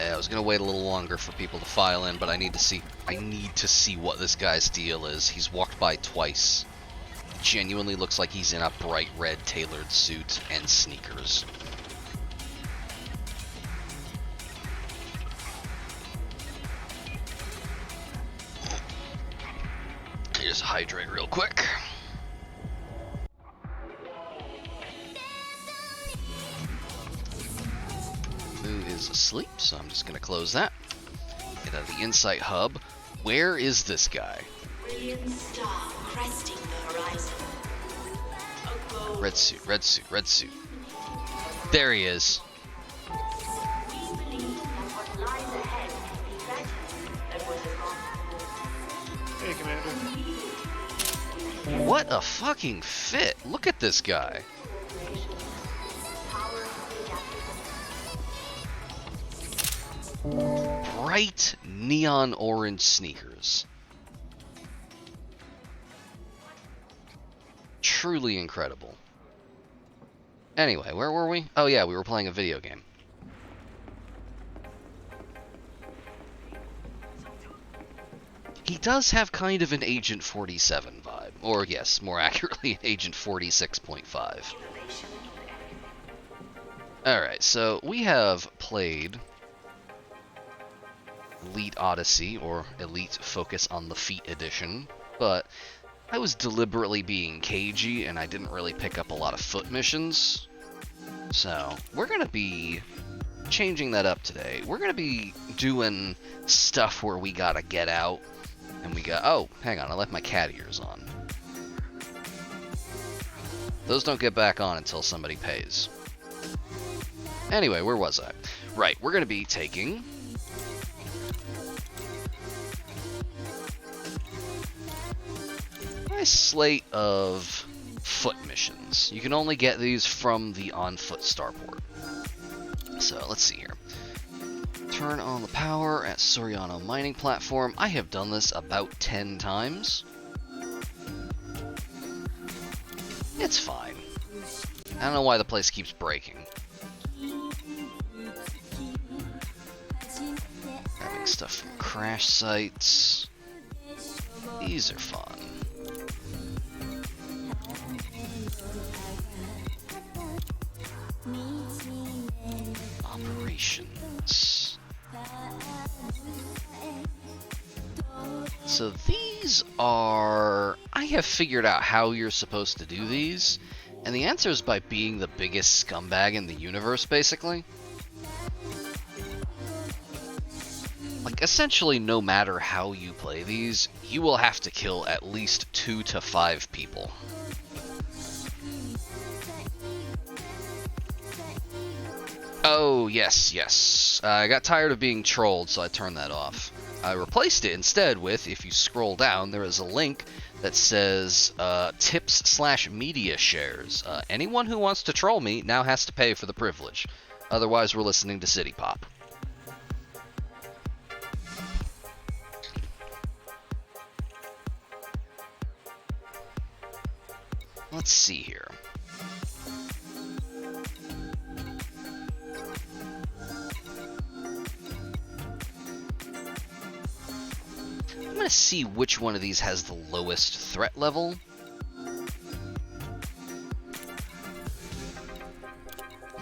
I was gonna wait a little longer for people to file in, but I need to see what this guy's deal is. He's walked by twice. Genuinely looks like he's in a bright red tailored suit and sneakers. Just hydrate real quick. Moo is asleep, so I'm just gonna close that. Get out of the Insight Hub. Where is this guy? Brilliant star cresting the horizon. Red suit, red suit, red suit. There he is. We believe that what lies ahead will be better than what is gone. Hey, Commander. What a fucking fit. Look at this guy. Bright neon orange sneakers. Truly incredible. Anyway, where were we? Oh yeah, we were playing a video game. He does have kind of an Agent 47 vibe. Or yes, more accurately, Agent 46.5. Alright, so we have played Elite Odyssey, or Elite Focus on the Feet Edition, but I was deliberately being cagey and I didn't really pick up a lot of foot missions. So, we're going to be changing that up today. We're going to be doing stuff where we gotta get out, and we got... Oh, hang on, I left my cat ears on. Those don't get back on until somebody pays. Anyway, where was I? Right, we're going to be taking... a slate of foot missions. You can only get these from the on-foot starport. So, let's see here. Turn on the power at Soriano mining platform. I have done this about 10 times. It's fine. I don't know why the place keeps breaking. Having stuff from crash sites. These are fun. Operations. So these are... I have figured out how you're supposed to do these, and the answer is by being the biggest scumbag in the universe, basically. Like, essentially, no matter how you play these, you will have to kill at least 2 to 5 people. Oh, yes, yes. I got tired of being trolled, so I turned that off. I replaced it instead with, if you scroll down, there is a link that says tips/media shares. Anyone who wants to troll me now has to pay for the privilege. Otherwise, we're listening to City Pop. Let's see here. I'm gonna see which one of these has the lowest threat level.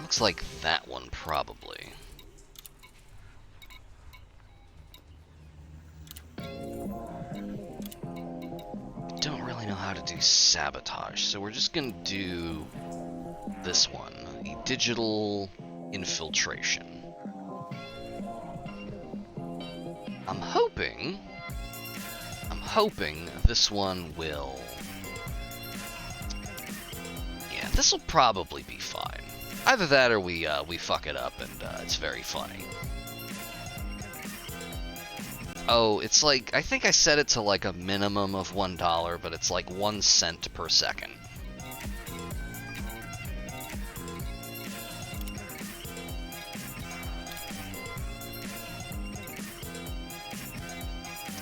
Looks like that one, probably. Don't really know how to do sabotage, so we're just gonna do this one, the digital infiltration. I'm hoping this one will... Yeah, this will probably be fine. Either that or we fuck it up and it's very funny. Oh, it's like, I think I set it to like a minimum of $1, but it's like 1 cent per second.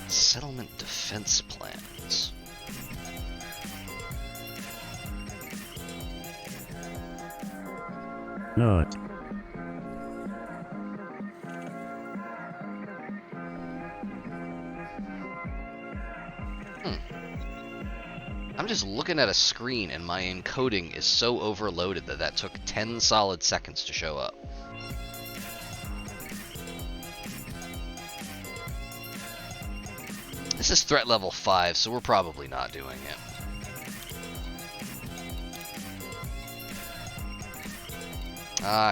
Settlement defense plans. Not. I'm just looking at a screen and my encoding is so overloaded that took 10 solid seconds to show up. This is threat level 5, so we're probably not doing it.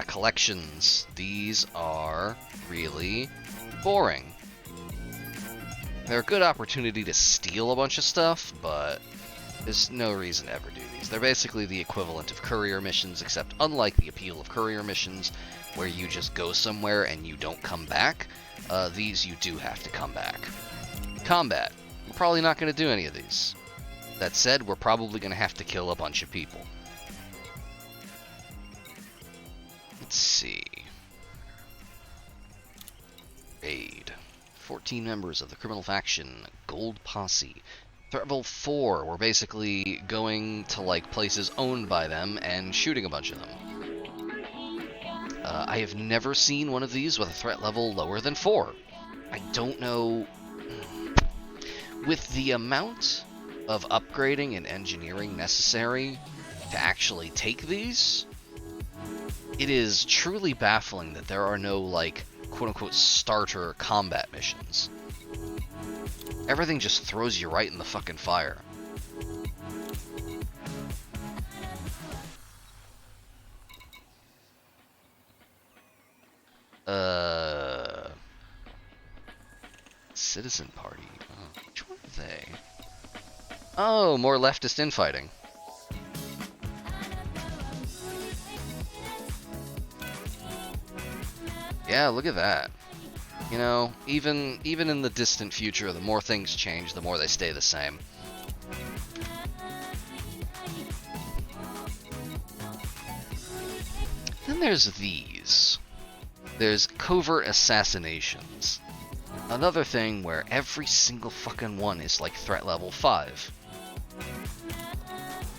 Collections. These are really boring. They're a good opportunity to steal a bunch of stuff, but there's no reason to ever do these. They're basically the equivalent of courier missions, except unlike the appeal of courier missions, where you just go somewhere and you don't come back, these you do have to come back. Combat. We're probably not going to do any of these. That said, we're probably going to have to kill a bunch of people. Let's see. Raid. 14 members of the criminal faction, Gold Posse. Threat level 4, we're basically going to like places owned by them and shooting a bunch of them. I have never seen one of these with a threat level lower than 4. I don't know. With the amount of upgrading and engineering necessary to actually take these, it is truly baffling that there are no, like, quote-unquote starter combat missions. Everything just throws you right in the fucking fire. Citizen Party. Oh, which one are they? Oh, more leftist infighting. Yeah, look at that. You know, even in the distant future, the more things change, the more they stay the same. Then there's these. There's covert assassinations. Another thing where every single fucking one is like threat level 5.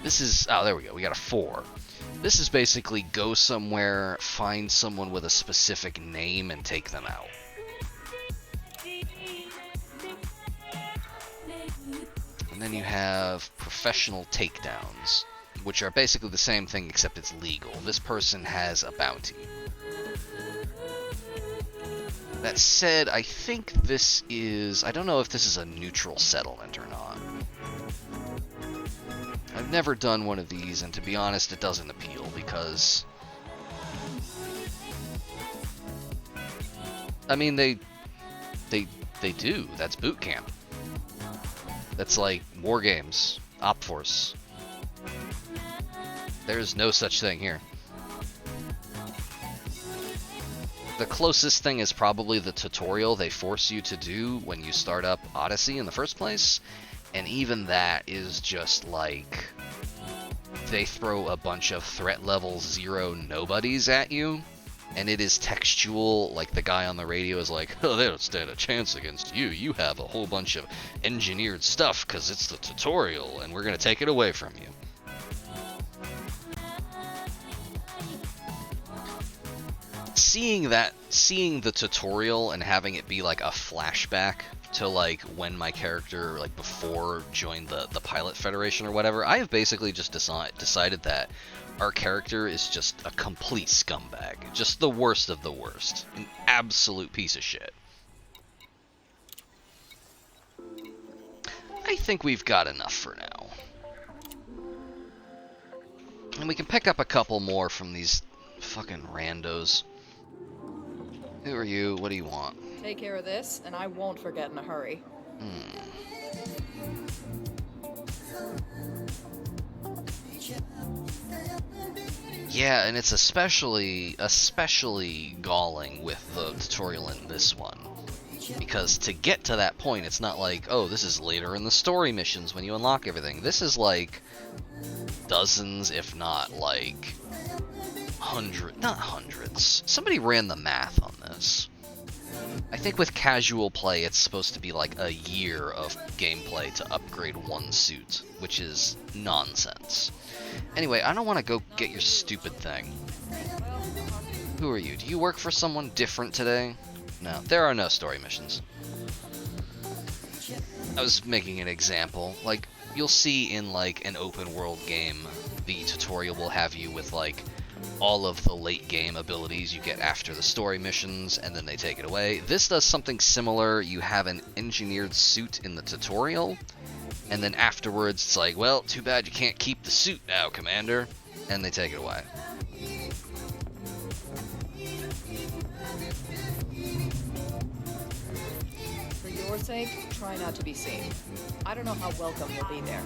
This is, oh, there we go, we got a 4. This is basically go somewhere, find someone with a specific name, and take them out. And then you have professional takedowns, which are basically the same thing except it's legal. This person has a bounty. That said, I think this is, I don't know if this is a neutral settlement or not. I've never done one of these, and to be honest, it doesn't appeal because, I mean, they do. That's boot camp. That's like war games, Op Force. There's no such thing here. The closest thing is probably the tutorial they force you to do when you start up Odyssey in the first place, and even that is just like, they throw a bunch of threat level 0 nobodies at you, and it is textual, like the guy on the radio is like, oh, they don't stand a chance against you, you have a whole bunch of engineered stuff because it's the tutorial, and we're going to take it away from you. Seeing the tutorial and having it be like a flashback to like when my character, like before joined the Pilot Federation or whatever, I have basically just decided that our character is just a complete scumbag. Just the worst of the worst. An absolute piece of shit. I think we've got enough for now. And we can pick up a couple more from these fucking randos. Who are you? What do you want? Take care of this, and I won't forget in a hurry. Yeah, and it's especially galling with the tutorial in this one. Because to get to that point, it's not like, oh, this is later in the story missions when you unlock everything. This is like dozens, if not like not hundreds. Somebody ran the math on this. I think with casual play, it's supposed to be like a year of gameplay to upgrade one suit, which is nonsense. Anyway, I don't want to go get your stupid thing. Who are you? Do you work for someone different today? No, there are no story missions. I was making an example. Like, you'll see in, like, an open world game, the tutorial will have you with, like, all of the late game abilities you get after the story missions, and then they take it away. This does something similar. You have an engineered suit in the tutorial, and then afterwards it's like, well, too bad you can't keep the suit now, Commander, and they take it away. For your sake, try not to be seen. I don't know how welcome you'll be there.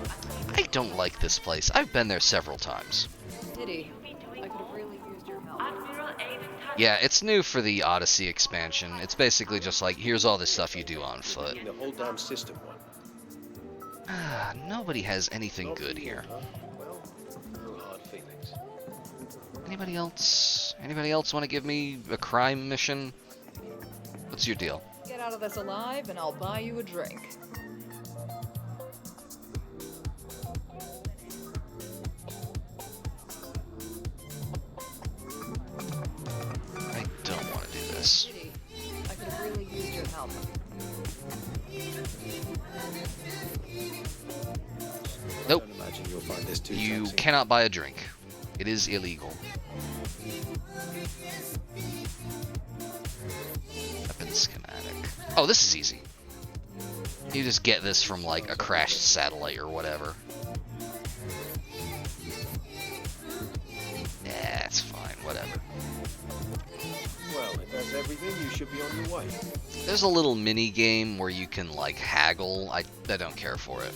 I don't like this place. I've been there several times. Diddy, I could have really used your help. Admiral Aiden Tudyk. Yeah, it's new for the Odyssey expansion. It's basically just like, here's all this stuff you do on foot. The whole damn system won. Nobody has anything No good feeling, here. huh? Well, no hard feelings. Anybody else? Anybody else want to give me a crime mission? What's your deal? Get out of this alive, and I'll buy you a drink. I don't want to do this. Diddy, I could have really used your help. Nope. I don't imagine you'll find this too You taxing. cannot buy a drink. It is illegal. Weapon schematic. Oh, this is easy. You just get this from like a crashed satellite or whatever. Yeah, it's fine, whatever. Well, if that's everything, you should be on your way. There's a little mini game where you can like haggle. I don't care for it.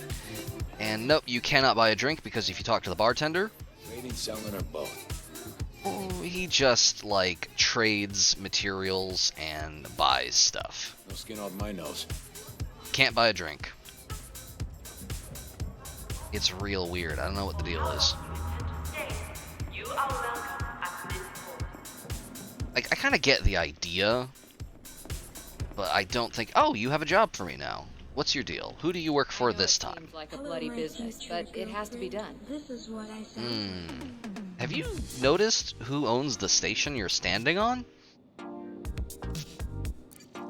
And nope, you cannot buy a drink because if you talk to the bartender, Trading, selling, or both. oh, he just like trades materials and buys stuff. No skin off my nose. Can't buy a drink. It's real weird. I don't know what the deal is. Today, you are welcome at this port. Like, I kind of get the idea, but I don't think. Oh, you have a job for me now. What's your deal? Who do you work for I know this it time? seems like a bloody business, but it has to be done. This is what I said. Have you noticed who owns the station you're standing on?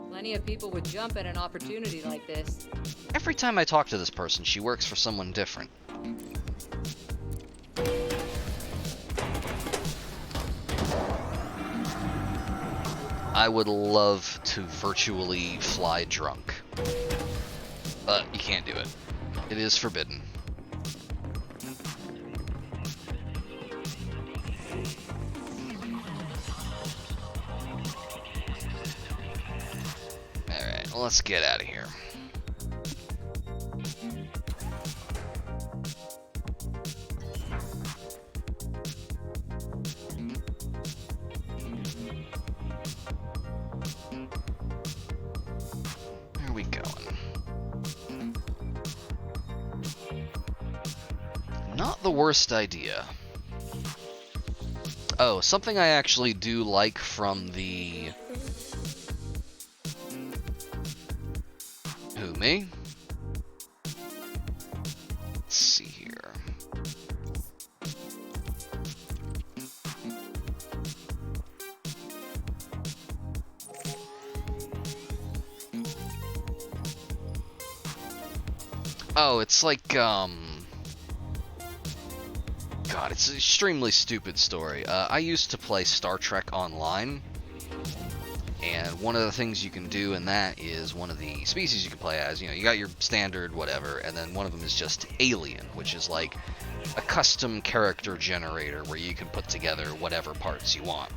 Plenty of people would jump at an opportunity like this. Every time I talk to this person, she works for someone different. I would love to virtually fly drunk, but you can't do it. It is forbidden. Alright, well, let's get out of here. Where are we going? Not the worst idea. Oh, something I actually do like from the... Who, me? Let's see here. Oh, it's like, God, it's an extremely stupid story. I used to play Star Trek Online, and one of the things you can do in that is one of the species you can play as, you know, you got your standard whatever, and then one of them is just Alien, which is like a custom character generator where you can put together whatever parts you want.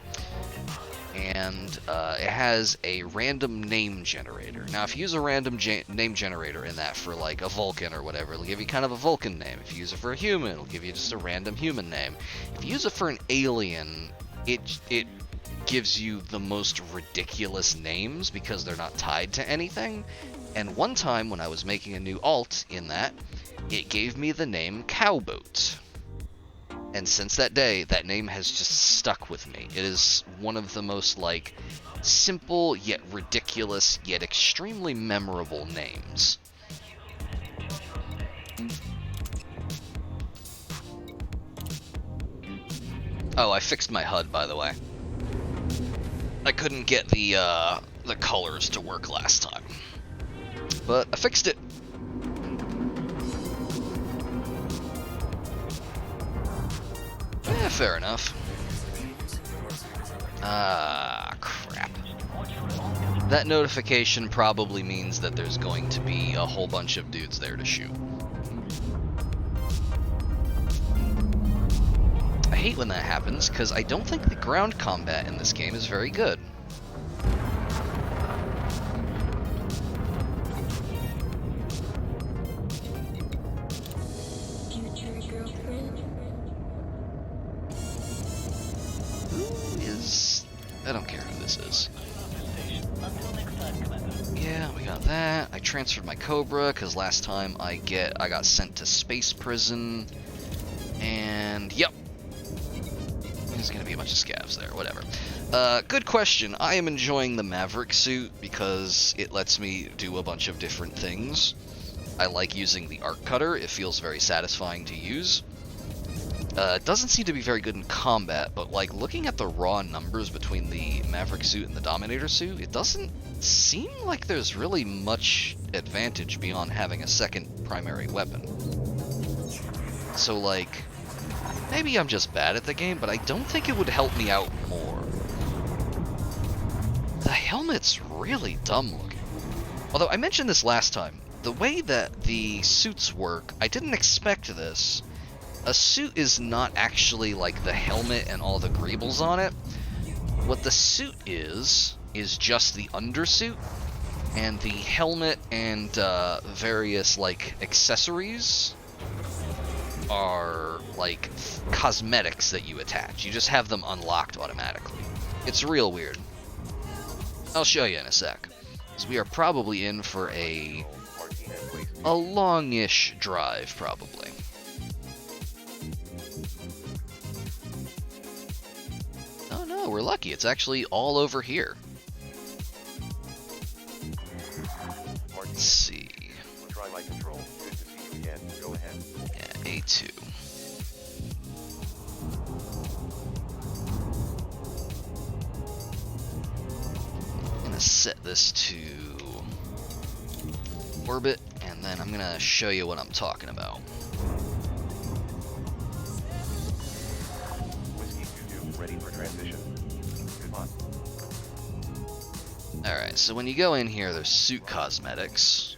And it has a random name generator. Now, if you use a random name generator in that for like a Vulcan or whatever, it'll give you kind of a Vulcan name. If you use it for a human, it'll give you just a random human name. If you use it for an alien, it gives you the most ridiculous names because they're not tied to anything. And one time when I was making a new alt in that, it gave me the name Cowboat. And since that day, that name has just stuck with me. It is one of the most, like, simple yet ridiculous yet extremely memorable names. Oh, I fixed my HUD, by the way. I couldn't get the colors to work last time. But I fixed it. fair enough. Ah, crap. That notification probably means that there's going to be a whole bunch of dudes there to shoot. I hate when that happens, because I don't think the ground combat in this game is very good. Who is... I don't care who this is. Yeah, we got that. I transferred my Cobra, because last time I got sent to space prison. And, yep. There's gonna be a bunch of scavs there, whatever. Good question. I am enjoying the Maverick suit because it lets me do a bunch of different things. I like using the arc cutter. It feels very satisfying to use. It doesn't seem to be very good in combat, but like looking at the raw numbers between the Maverick suit and the Dominator suit, it doesn't seem like there's really much advantage beyond having a second primary weapon. So like, maybe I'm just bad at the game, but I don't think it would help me out more. The helmet's really dumb looking. Although I mentioned this last time, the way that the suits work, I didn't expect this. A suit is not actually like the helmet and all the greebles on it. What the suit is just the undersuit, and the helmet and various like accessories are like cosmetics that you attach. You just have them unlocked automatically. It's real weird. I'll show you in a sec. So we are probably in for a longish drive, probably. Oh no, we're lucky. It's actually all over here. Let's see. Yeah, A2. I'm gonna set this to orbit, and then I'm gonna show you what I'm talking about. Whiskey 2-2, ready for transition. Good luck. Alright, so when you go in here, there's suit cosmetics.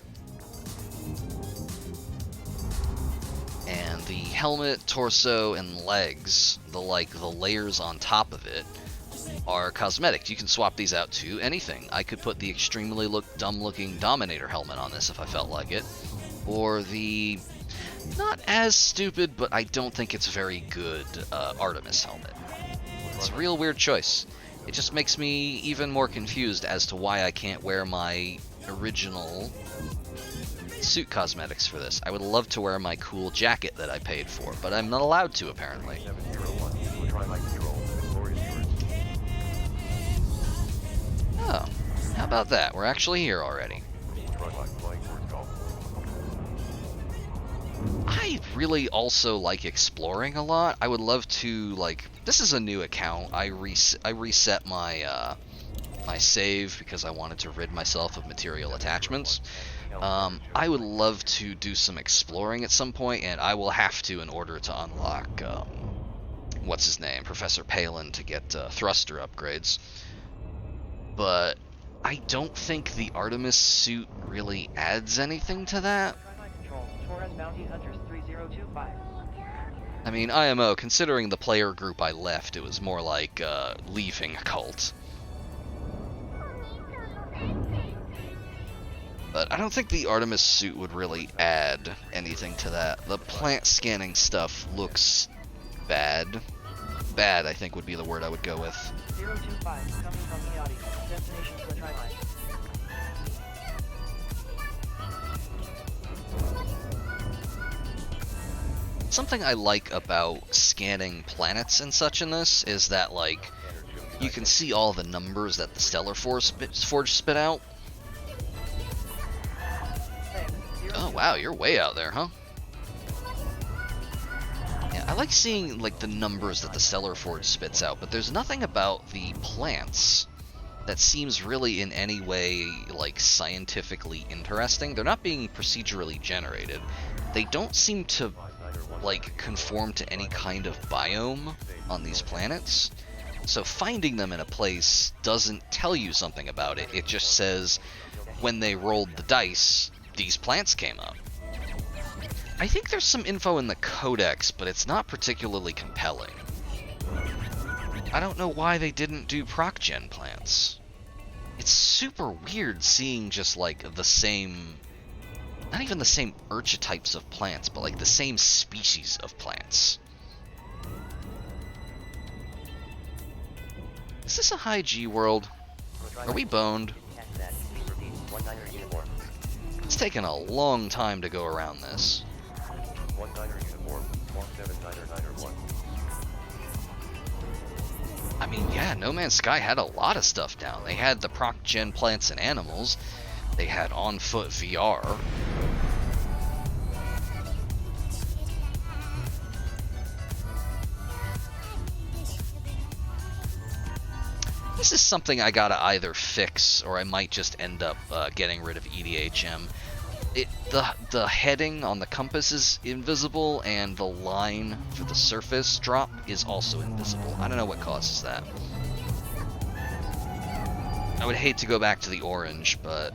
And the helmet, torso, and legs, the layers on top of it, are cosmetic. You can swap these out to anything. I could put the extremely dumb-looking Dominator helmet on this if I felt like it. Or the not as stupid, but I don't think it's very good Artemis helmet. It's a real weird choice. It just makes me even more confused as to why I can't wear my original suit cosmetics for this. I would love to wear my cool jacket that I paid for, but I'm not allowed to, apparently. 701, we'll try light control. The floor is yours. Oh, how about that? We're actually here already. Front line flying towards golf. I really also like exploring a lot. I would love to, like, this is a new account. I reset my my save because I wanted to rid myself of material attachments. I would love to do some exploring at some point, and I will have to in order to unlock what's his name, Professor Palin, to get thruster upgrades. But I don't think the Artemis suit really adds anything to that. I mean, IMO, considering the player group I left, it was more like leaving a cult. But I don't think the Artemis suit would really add anything to that. The plant scanning stuff looks bad. Bad, I think, would be the word I would go with. 025, coming from the audio. Destination to the tri-line. Something I like about scanning planets and such in this is that, like, you can see all the numbers that the Stellar Forge spit out. Oh wow, you're way out there, huh? Yeah, I like seeing like the numbers that the Stellar Forge spits out, but there's nothing about the plants that seems really in any way like scientifically interesting. They're not being procedurally generated. They don't seem to like conform to any kind of biome on these planets. So finding them in a place doesn't tell you something about it. It just says when they rolled the dice, these plants came up. I think there's some info in the codex, but it's not particularly compelling. I don't know why they didn't do proc-gen plants. It's super weird seeing just like the same, not even the same archetypes of plants, but like the same species of plants. Is this a high G world? Are we boned? It's taken a long time to go around this. 19er uniform, 179er1. I mean, yeah, No Man's Sky had a lot of stuff down. They had the proc-gen plants and animals. They had on-foot VR. This is something I gotta either fix, or I might just end up getting rid of EDHM. The heading on the compass is invisible, and the line for the surface drop is also invisible. I don't know what causes that. I would hate to go back to the orange, but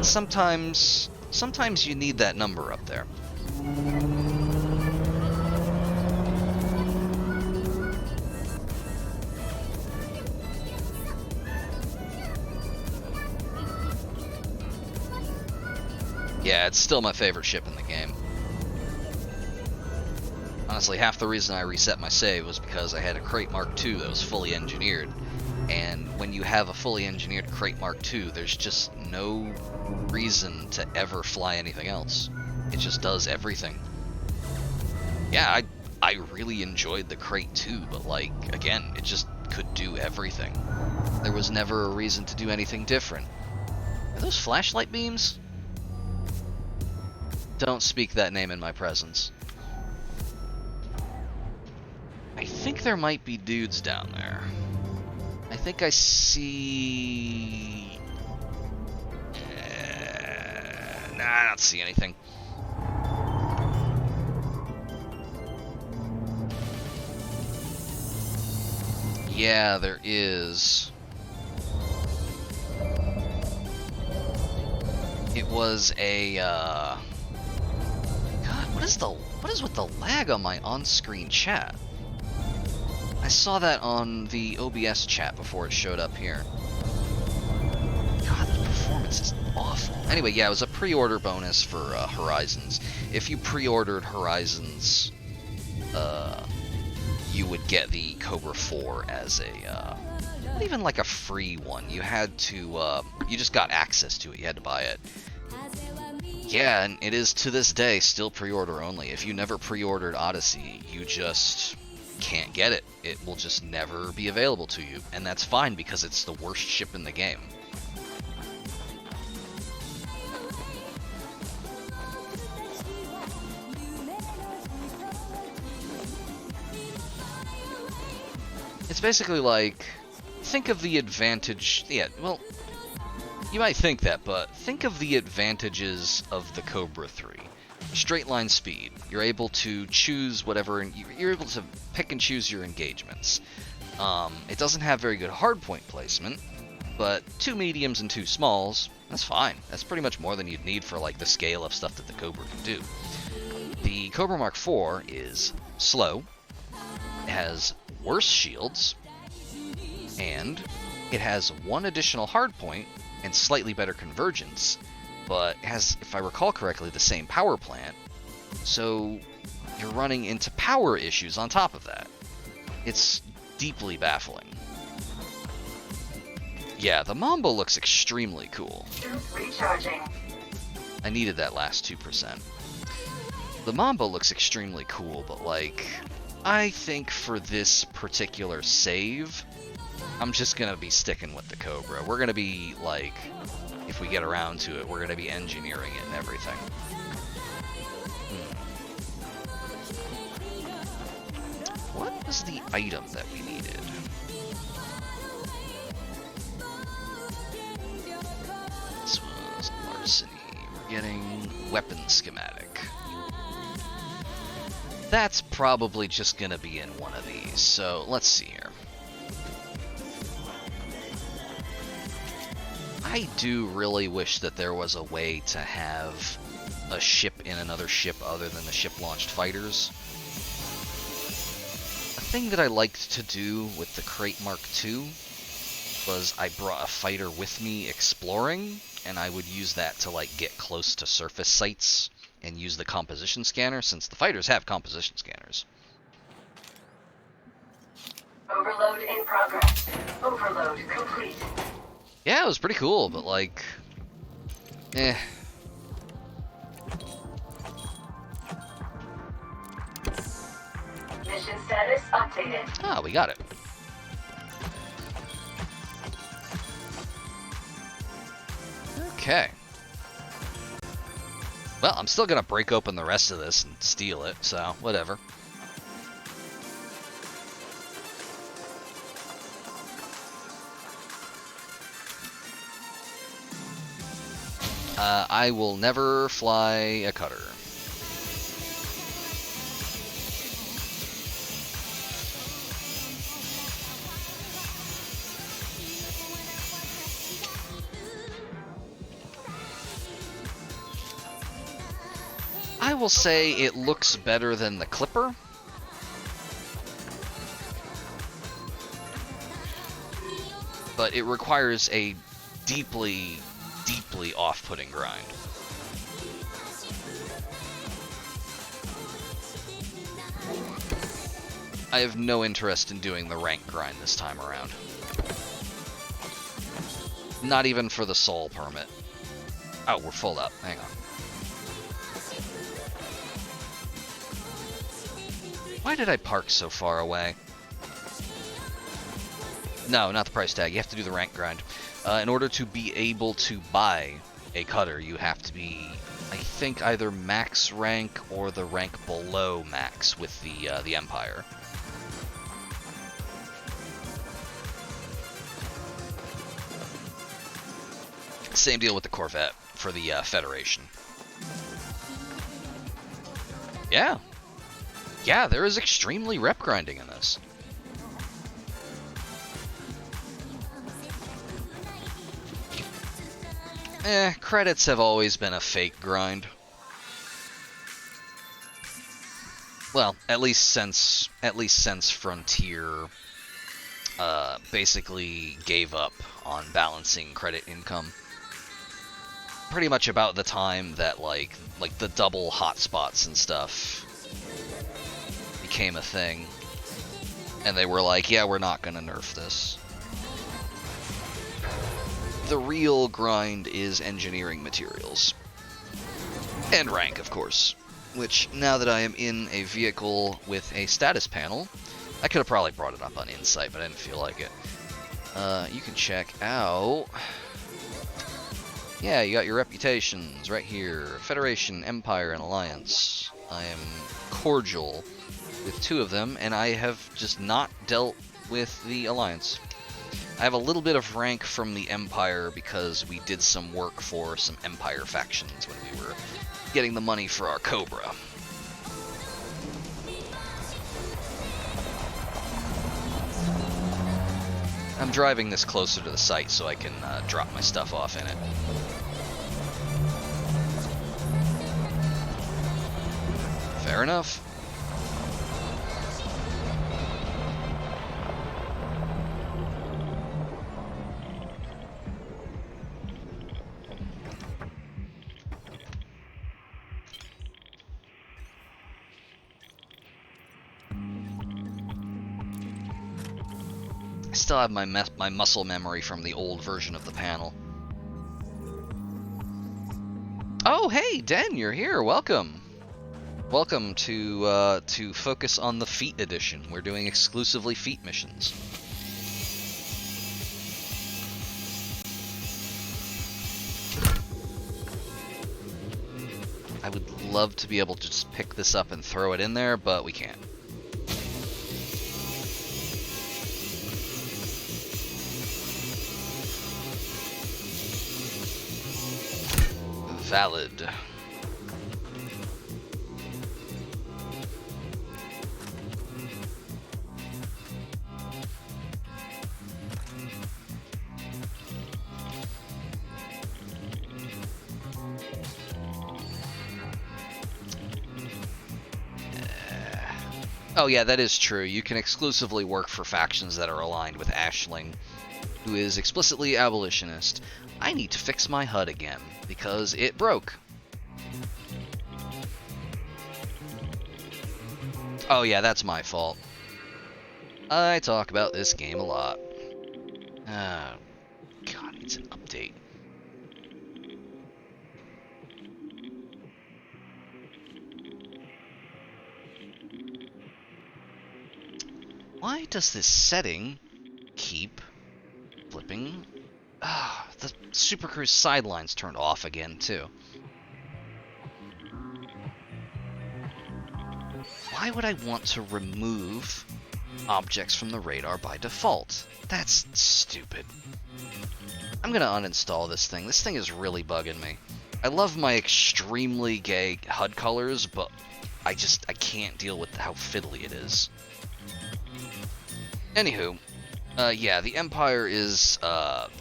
sometimes you need that number up there. Yeah, it's still my favorite ship in the game. Honestly, half the reason I reset my save was because I had a Crate Mark II that was fully engineered. And when you have a fully engineered Crate Mark II, there's just no reason to ever fly anything else. It just does everything. Yeah, I really enjoyed the Crate 2, but like, again, it just could do everything. There was never a reason to do anything different. Are those flashlight beams? Don't speak that name in my presence. I think there might be dudes down there. I think I see... Nah, I don't see anything. Yeah, there is. It was a, God, what is with the lag on my on-screen chat? I saw that on the OBS chat before it showed up here. God, the performance is awful. Anyway, yeah, it was a pre-order bonus for Horizons. If you pre-ordered Horizons, you would get the Cobra 4 as a, not even like a free one. You had to, you just got access to it. You had to buy it. Yeah, and it is to this day still pre-order only. If you never pre-ordered Odyssey, you just can't get it. It will just never be available to you, and that's fine because it's the worst ship in the game. It's basically like, think of the advantage, yeah, well, you might think that, but think of the advantages of the Cobra 3. Straight line speed. You're able to choose whatever, you're able to pick and choose your engagements. It doesn't have very good hardpoint placement, but 2 mediums and 2 smalls, that's fine. That's pretty much more than you'd need for like the scale of stuff that the Cobra can do. The Cobra Mark IV is slow, it has worse shields, and it has 1 additional hardpoint and slightly better convergence, but has, if I recall correctly, the same power plant, so you're running into power issues on top of that. It's deeply baffling. Yeah, the Mambo looks extremely cool. Recharging. I needed that last 2%. The Mambo looks extremely cool, but like, I think for this particular save, I'm just gonna be sticking with the Cobra. We're gonna be like, if we get around to it, we're gonna be engineering it and everything. What was the item that we needed? This was larceny. We're getting weapon schematic. That's probably just gonna be in one of these, so let's see here. I do really wish that there was a way to have a ship in another ship other than the ship-launched fighters. A thing that I liked to do with the Crate Mark II was I brought a fighter with me exploring, and I would use that to like get close to surface sites and use the composition scanner, since the fighters have composition scanners. Overload in progress. Overload complete. Yeah, it was pretty cool, but like, eh. Mission status updated. Ah, we got it. Okay. Well, I'm still gonna break open the rest of this and steal it, so whatever. I will never fly a cutter. I will say it looks better than the Clipper. But it requires a deeply off-putting grind. I have no interest in doing the rank grind this time around. Not even for the soul permit. Oh, we're full up. Hang on. Why did I park so far away? No, not the price tag. You have to do the rank grind. In order to be able to buy a cutter, you have to be, I think, either max rank or the rank below max with the Empire. Same deal with the Corvette for the Federation. Yeah. Yeah, there is extremely rep grinding in this. Credits have always been a fake grind. Well, at least since Frontier basically gave up on balancing credit income. Pretty much about the time that like the double hotspots and stuff became a thing, and they were like, yeah, we're not gonna nerf this. The real grind is engineering materials. And rank, of course. Which, now that I am in a vehicle with a status panel, I could have probably brought it up on Insight, but I didn't feel like it. You can check out... Yeah, you got your reputations right here. Federation, Empire, and Alliance. I am cordial with 2 of them, and I have just not dealt with the Alliance. I have a little bit of rank from the Empire because we did some work for some Empire factions when we were getting the money for our Cobra. I'm driving this closer to the site so I can drop my stuff off in it. Fair enough. I still have my muscle memory from the old version of the panel. Oh, hey, Den, you're here. Welcome. Welcome to Focus on the Feet edition. We're doing exclusively feet missions. I would love to be able to just pick this up and throw it in there, but we can't. Valid. Oh yeah, that is true. You can exclusively work for factions that are aligned with Aisling, who is explicitly abolitionist. I need to fix my HUD again, because it broke. Oh yeah, that's my fault. I talk about this game a lot. God, it's an update. Why does this setting keep flipping? Ah, the Super Cruise sideline's turned off again, too. Why would I want to remove objects from the radar by default? That's stupid. I'm gonna uninstall this thing. This thing is really bugging me. I love my extremely gay HUD colors, but I can't deal with how fiddly it is. Anywho, yeah, the Empire is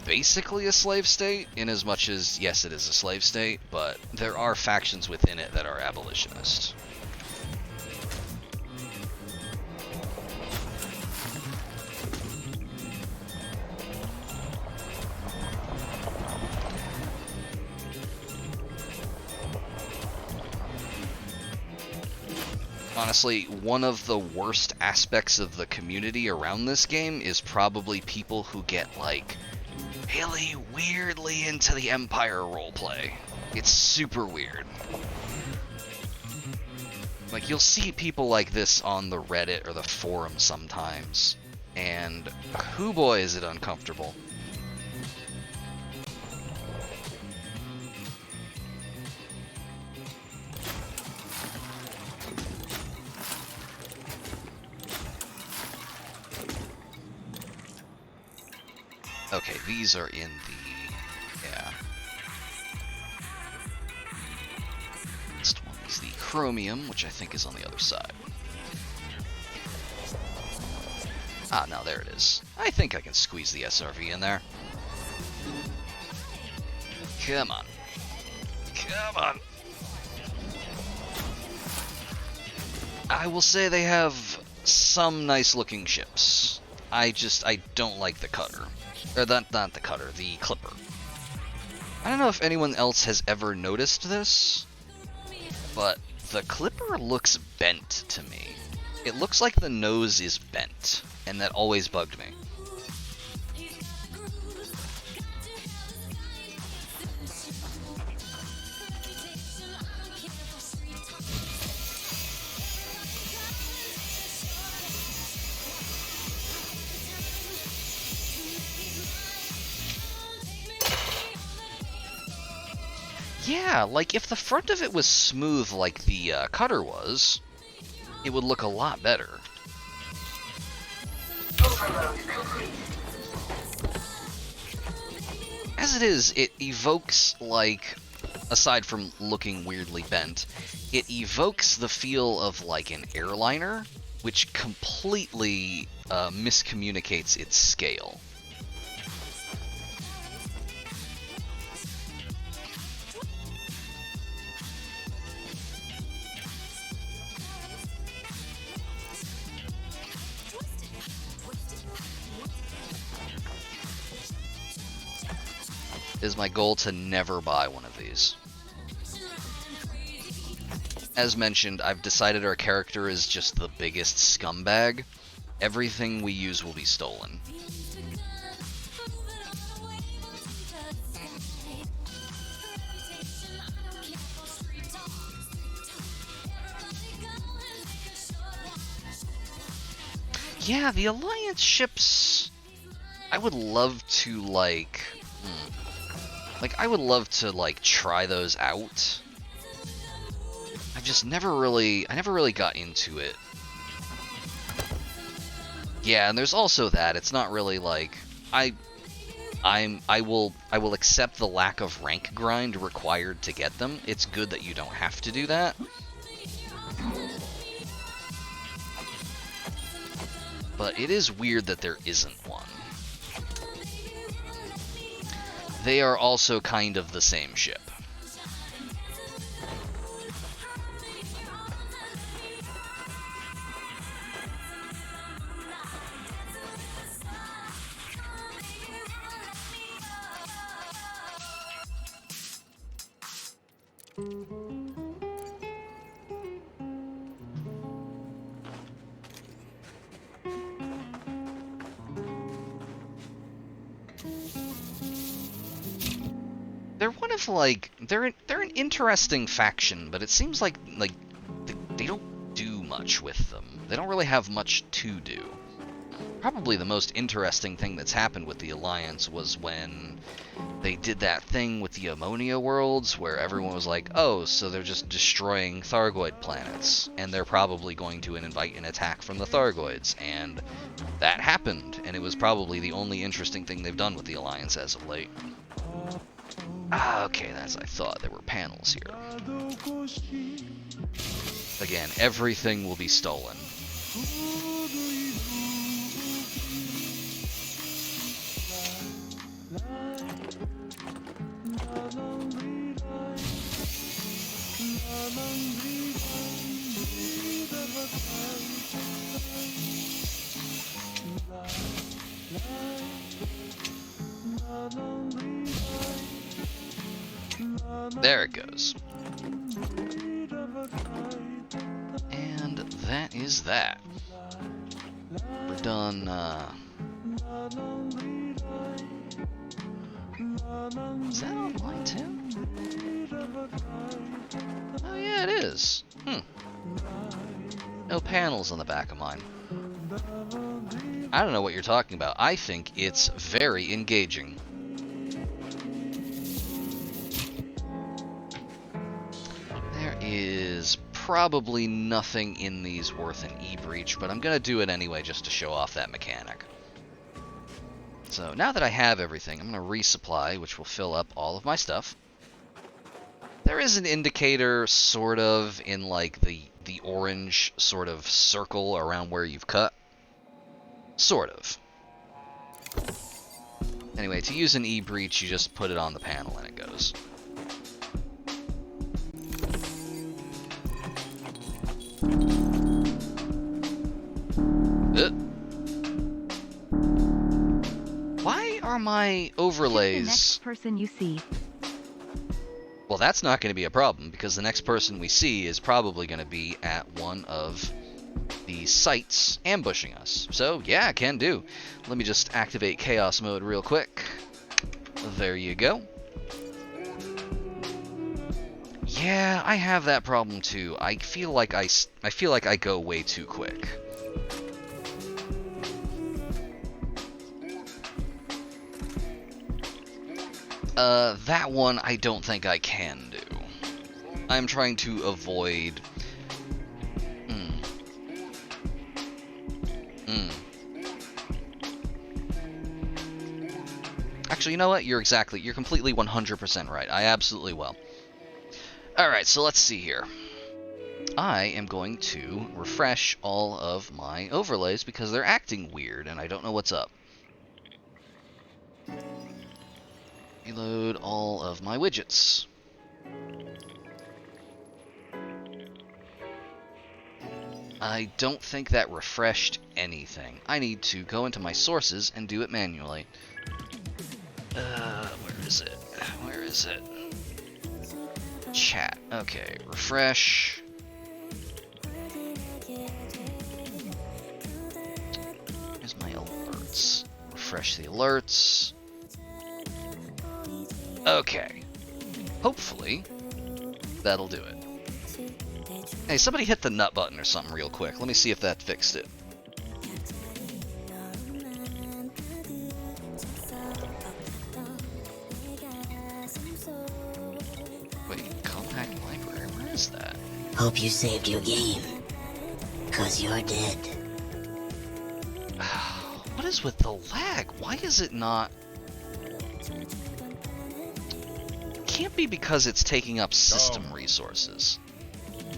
basically a slave state, in as much as, yes, it is a slave state, but there are factions within it that are abolitionist. Honestly, one of the worst aspects of the community around this game is probably people who get, like, really weirdly into the Empire roleplay. It's super weird. Like, you'll see people like this on the Reddit or the forum sometimes, and hoo boy is it uncomfortable. Okay, these are in the... yeah. Next one is the chromium, which I think is on the other side. Ah, no, there it is. I think I can squeeze the SRV in there. Come on. Come on. I will say they have some nice looking ships. I don't like the cutter. Or not the cutter, the clipper. I don't know if anyone else has ever noticed this, but the clipper looks bent to me. It looks like the nose is bent, and that always bugged me. Yeah, like if the front of it was smooth like the cutter was, it would look a lot better. As it is, it evokes, like, aside from looking weirdly bent, it evokes the feel of like an airliner, which completely miscommunicates its scale. It is my goal to never buy one of these. As mentioned, I've decided our character is just the biggest scumbag. Everything we use will be stolen. Yeah, the Alliance ships... I would love to, like... I would love to, like, try those out. I never really got into it. Yeah, and there's also that. It's not really, like, I will accept the lack of rank grind required to get them. It's good that you don't have to do that. But it is weird that there isn't one. They are also kind of the same ship. They're one of like they're an interesting faction, but it seems like they don't do much with them. They don't really have much to do. Probably the most interesting thing that's happened with the Alliance was when they did that thing with the Ammonia worlds, where everyone was like, oh, so they're just destroying Thargoid planets, and they're probably going to invite an attack from the Thargoids, and that happened, and it was probably the only interesting thing they've done with the Alliance as of late. Ah, okay, as I thought, there were panels here. Again, everything will be stolen. There it goes. And that is that. We're done, Is that online too? Oh yeah, it is. No panels on the back of mine. I don't know what you're talking about. I think it's very engaging. There is probably nothing in these worth an e-breach, but I'm gonna do it anyway just to show off that mechanic. So now that I have everything, I'm gonna resupply, which will fill up all of my stuff. There is an indicator, sort of, in like the orange sort of circle around where you've cut. Sort of. Anyway, to use an e-breach, you just put it on the panel and it goes. Why are my overlays... The next person you see. Well, that's not going to be a problem, because the next person we see is probably going to be at one of the sites ambushing us. So, yeah, can do. Let me just activate chaos mode real quick. There you go. Yeah, I have that problem too. I feel like I go way too quick. That one I don't think I can do. I'm trying to avoid... Actually, you know what? You're completely 100% right. I absolutely will. Alright, so let's see here. I am going to refresh all of my overlays because they're acting weird and I don't know what's up. Reload all of my widgets. I don't think that refreshed anything. I need to go into my sources and do it manually. Where is it? Where is it? Chat. Okay, refresh. Here's my alerts. Refresh the alerts. Okay. Hopefully, that'll do it. Hey, somebody hit the nut button or something real quick. Let me see if that fixed it. Wait, compact library, where is that? Hope you saved your game. 'Cause you're dead. What is with the lag? Why is it not... Can't be because it's taking up system resources.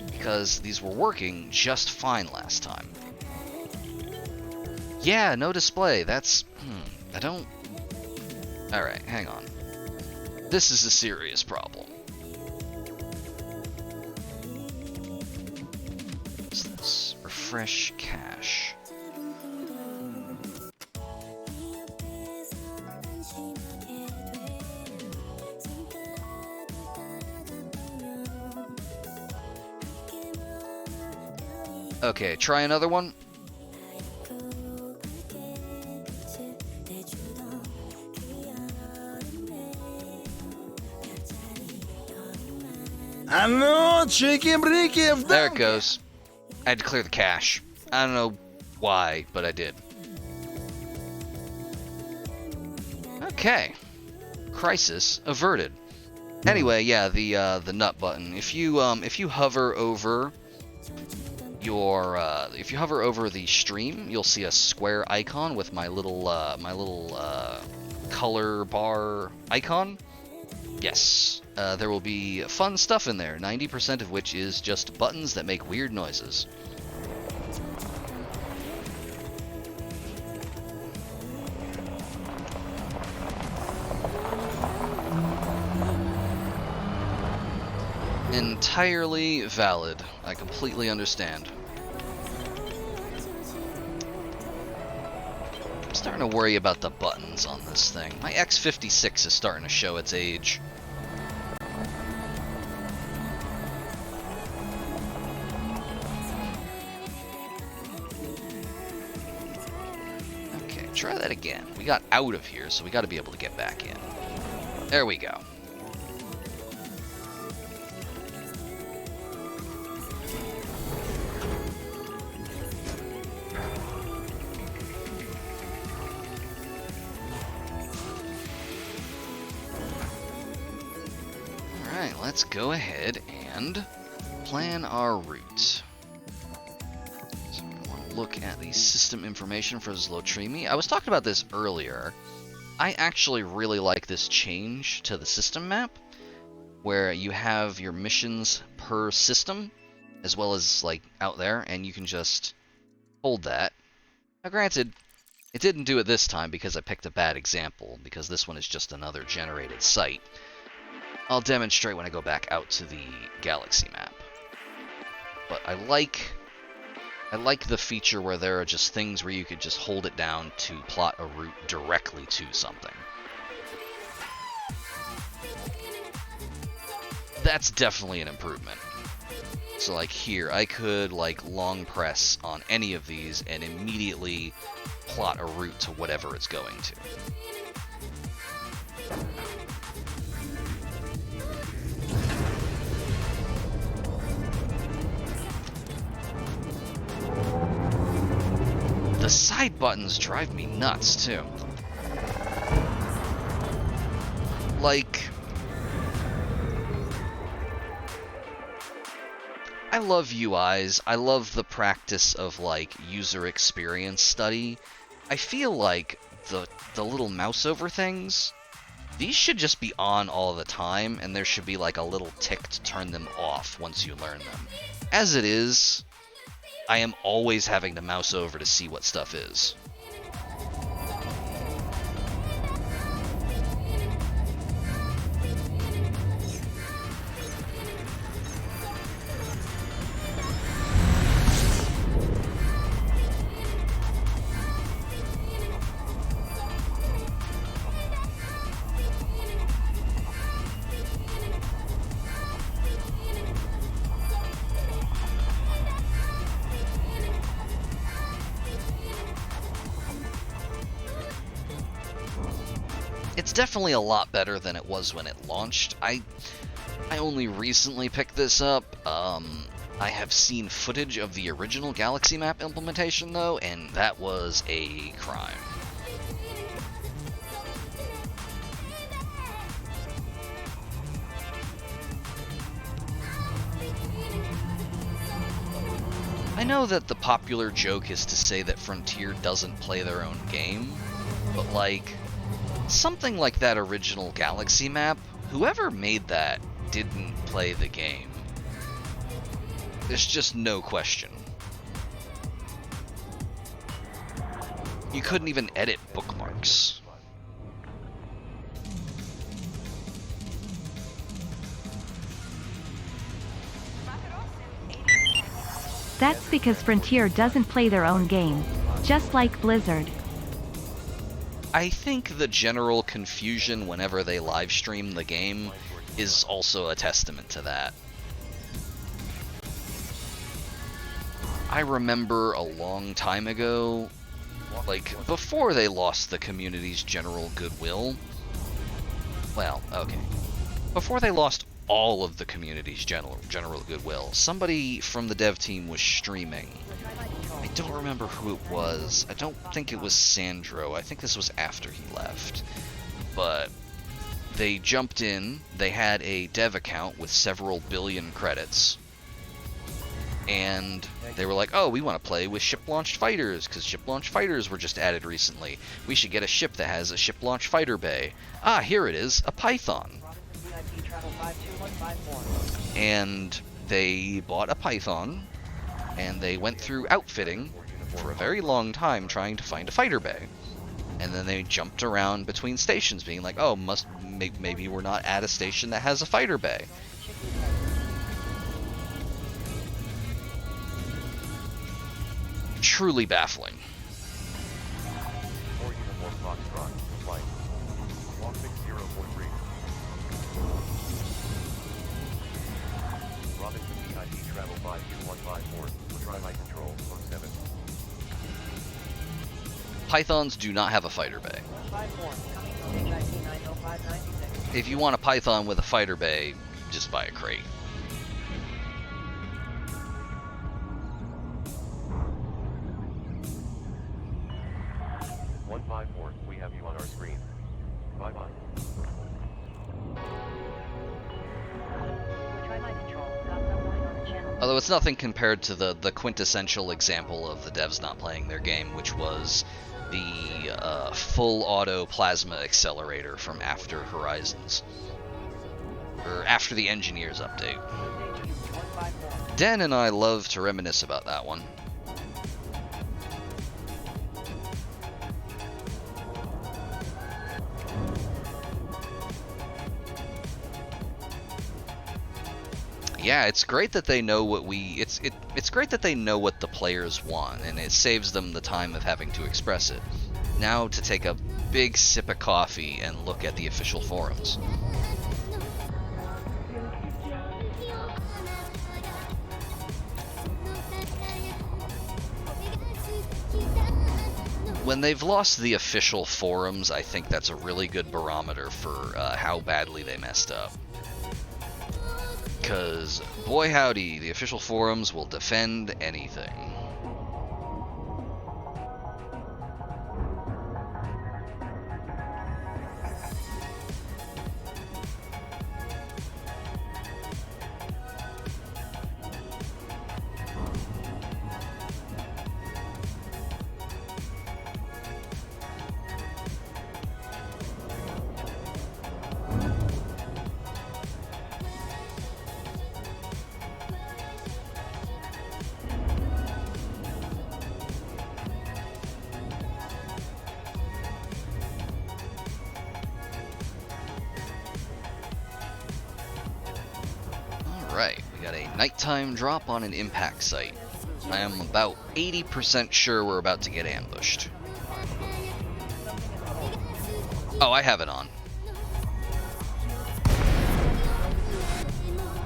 Because these were working just fine last time. Yeah, no display. That's... I don't... Alright, hang on. This is a serious problem. What's this? Refresh cache. Okay, try another one. Hello, Chicky Bricky. There it goes. I had to clear the cache. I don't know why, but I did. Okay. Crisis averted. Anyway, yeah, the nut button. If you hover over your if you hover over the stream, you'll see a square icon with my little color bar icon. Yes, there will be fun stuff in there, 90% of which is just buttons that make weird noises. Entirely valid. I completely understand. I'm starting to worry about the buttons on this thing. My X56 is starting to show its age. Okay, try that again. We got out of here, so we got to be able to get back in. There we go. Alright, let's go ahead and plan our route. So we want to look at the system information for Zlotrimi. I was talking about this earlier. I actually really like this change to the system map, where you have your missions per system, as well as like out there, and you can just hold that. Now granted, it didn't do it this time because I picked a bad example, because this one is just another generated site. I'll demonstrate when I go back out to the galaxy map. But I like the feature where there are just things where you could just hold it down to plot a route directly to something. That's definitely an improvement. So like here, I could like long press on any of these and immediately plot a route to whatever it's going to. The side buttons drive me nuts, too. Like, I love UIs. I love the practice of, like, user experience study. I feel like the little mouse over things, these should just be on all the time, and there should be, like, a little tick to turn them off once you learn them. As it is, I am always having to mouse over to see what stuff is. It's definitely a lot better than it was when it launched. I only recently picked this up. I have seen footage of the original Galaxy Map implementation though, and that was a crime. I know that the popular joke is to say that Frontier doesn't play their own game, but like, something like that original Galaxy Map, whoever made that didn't play the game. There's just no question. You couldn't even edit bookmarks. That's because Frontier doesn't play their own game, just like Blizzard. I think the general confusion whenever they live stream the game is also a testament to that. I remember a long time ago, like, before they lost the community's general goodwill, well, okay, before they lost all of the community's general goodwill, somebody from the dev team was streaming. I don't remember who it was. I don't think it was Sandro. I think this was after he left. But they jumped in, they had a dev account with several billion credits, and they were like, oh, we want to play with ship-launched fighters, because ship-launched fighters were just added recently. We should get a ship that has a ship-launched fighter bay. Ah, here it is, a Python. VIP travel 52154. And they bought a Python, and they went through outfitting for a very long time trying to find a fighter bay. And then they jumped around between stations being like, oh, maybe we're not at a station that has a fighter bay. Truly baffling. 4 Uniform Foxtrot, flight. Walk 6043. Robinson VIP travel 52154, try light control, 07. Pythons do not have a fighter bay. 54, coming from HIP 90596. If you want a Python with a fighter bay, just buy a crate. We have you on our screen. Bye-bye. Try light control. Got someone on the channel. Although it's nothing compared to the quintessential example of the devs not playing their game, which was the full auto plasma accelerator from After Horizons. Or after the Engineers update. 154. Dan and I love to reminisce about that one. Yeah, it's great that they know what it's great that they know what the players want, and it saves them the time of having to express it. Now to take a big sip of coffee and look at the official forums. When they've lost the official forums, I think that's a really good barometer for how badly they messed up. Because, boy howdy, the official forums will defend anything. Alright, we got a nighttime drop on an impact site. I am about 80% sure we're about to get ambushed. Oh, I have it on.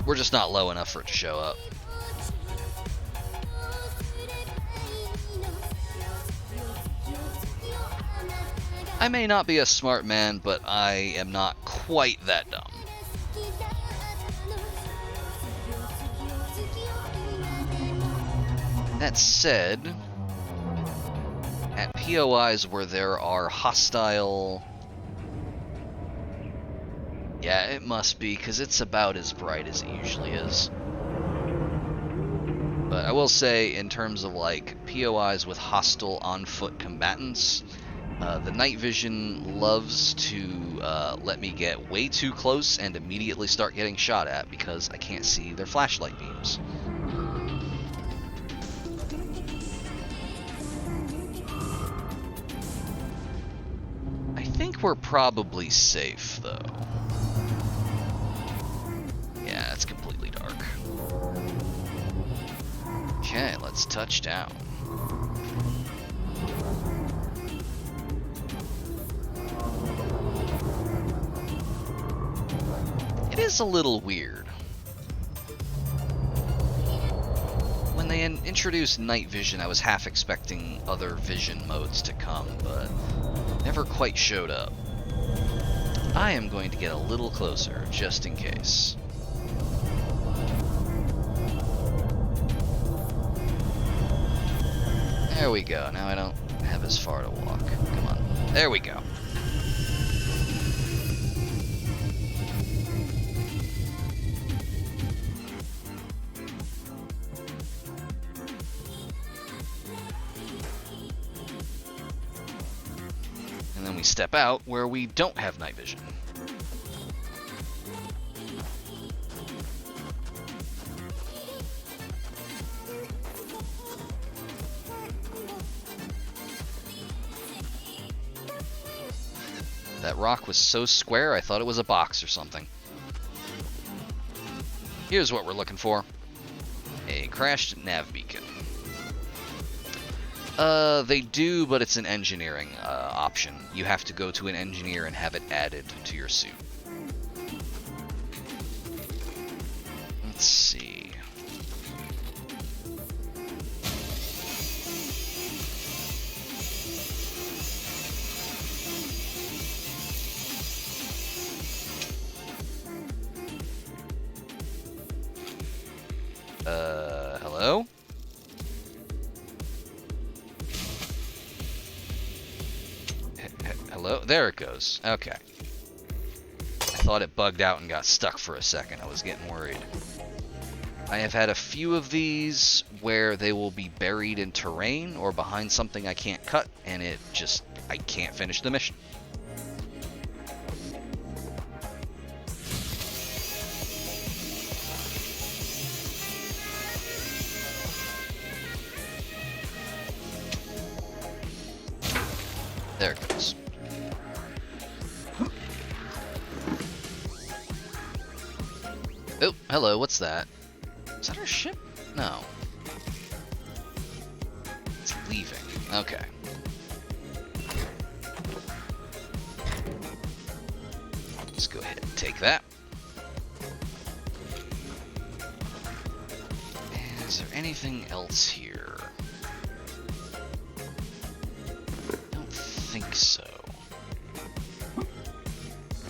We're just not low enough for it to show up. I may not be a smart man, but I am not quite that dumb. That said, at POIs where there are hostile... Yeah, it must be, because it's about as bright as it usually is. But I will say, in terms of like POIs with hostile on-foot combatants, the night vision loves to let me get way too close and immediately start getting shot at because I can't see their flashlight beams. I think we're probably safe, though. Yeah, it's completely dark. Okay, let's touch down. It is a little weird. When when they introduced night vision, I was half expecting other vision modes to come, but never quite showed up. I am going to get a little closer, just in case. There we go. Now I don't have as far to walk. Come on. There we go. And then we step out where we don't have night vision. That rock was so square, I thought it was a box or something. Here's what we're looking for. A crashed nav beacon. They do, but it's an engineering option. You have to go to an engineer and have it added to your suit. Let's see. Hello? Hello? There it goes. Okay. I thought it bugged out and got stuck for a second. I was getting worried. I have had a few of these where they will be buried in terrain or behind something I can't cut, and I can't finish the mission. There it goes. Oh, hello, what's that? Is that our ship? No. It's leaving. Okay. Let's go ahead and take that. Is there anything else here? Think so.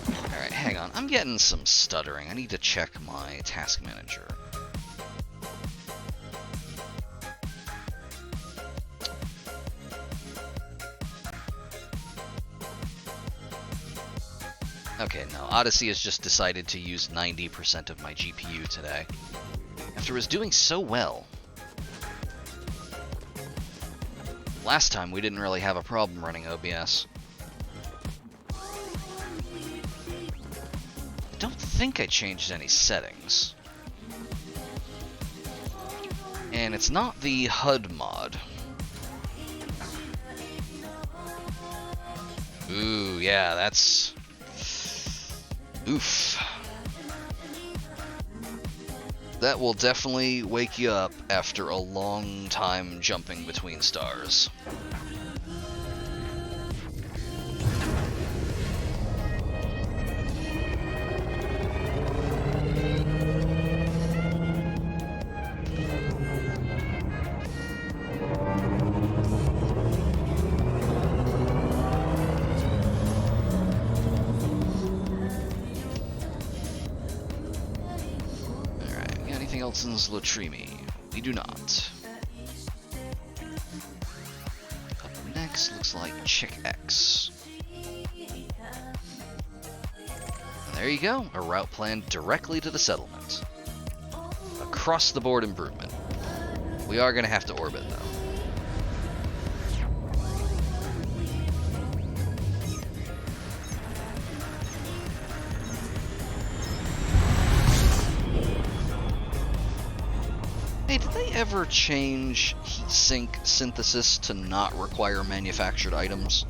Alright, hang on. I'm getting some stuttering. I need to check my task manager. Okay, no. Odyssey has just decided to use 90% of my GPU today. After it was doing so well. Last time we didn't really have a problem running OBS. I don't think I changed any settings. And it's not the HUD mod. Ooh, yeah, that's... oof. That will definitely wake you up after a long time jumping between stars. In Zlotrimi. We do not. Up next looks like Chick X. And there you go, a route planned directly to the settlement. Across the board improvement. We are going to have to orbit though. Hey, did they ever change heatsink synthesis to not require manufactured items?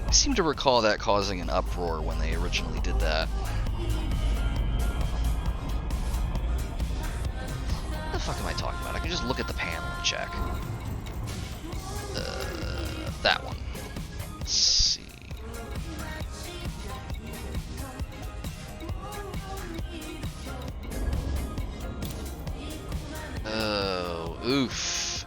I seem to recall that causing an uproar when they originally did that. What the fuck am I talking about? I can just look at the panel and check. That one. Let's see. Oof.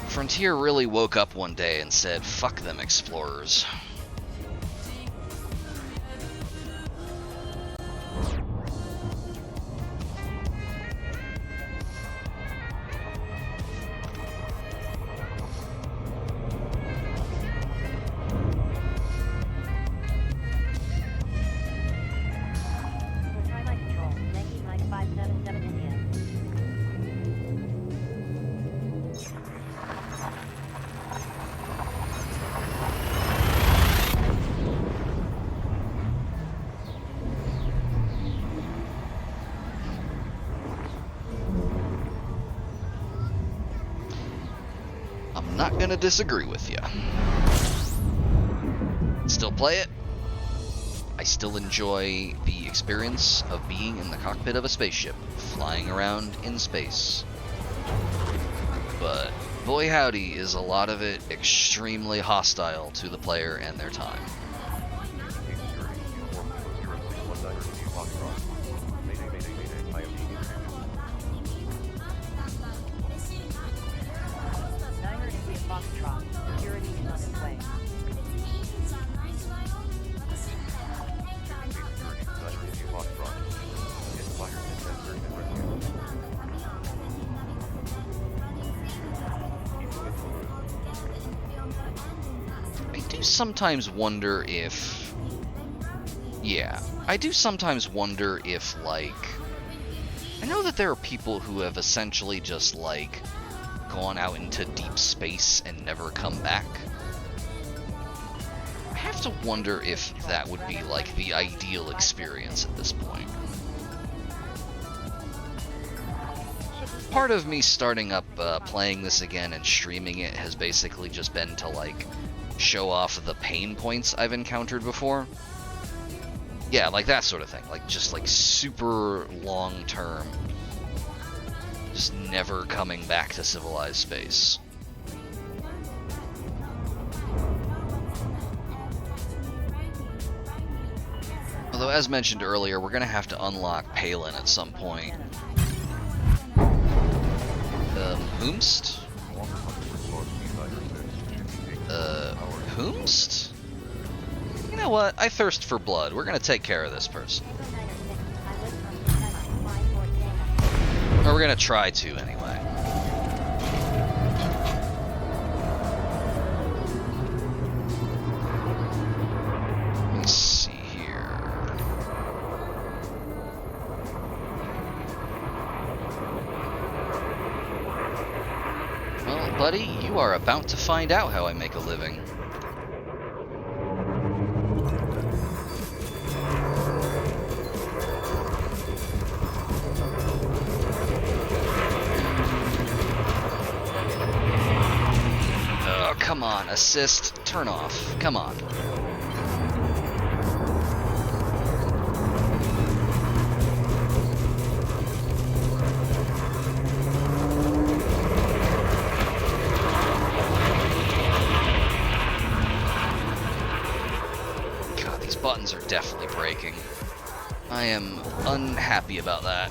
Frontier really woke up one day and said, fuck them explorers. Try my control. Yankee Mike 577 India. I'm not gonna disagree with you. Still play it. I still enjoy the experience of being in the cockpit of a spaceship, flying around in space. But boy howdy, is a lot of it extremely hostile to the player and their time. Niner India Foxtrot. Security is on its way. I do sometimes wonder if... Yeah, I do sometimes wonder if, like... I know that there are people who have essentially just, like, gone out into deep space and never come back. I have to wonder if that would be, like, the ideal experience at this point. Part of me starting up playing this again and streaming it has basically just been to, like, show off the pain points I've encountered before. Yeah, like that sort of thing. Like, just, like, super long term. Just never coming back to civilized space. Although, as mentioned earlier, we're gonna have to unlock Palin at some point. Whomst? Whomst? You know what? I thirst for blood. We're gonna take care of this person. Or we're gonna try to, anyway. Let me see here. Well, buddy, you are about to find out how I make a living. Oh, come on, assist, turn off, come on. God, these buttons are definitely breaking. I am unhappy about that.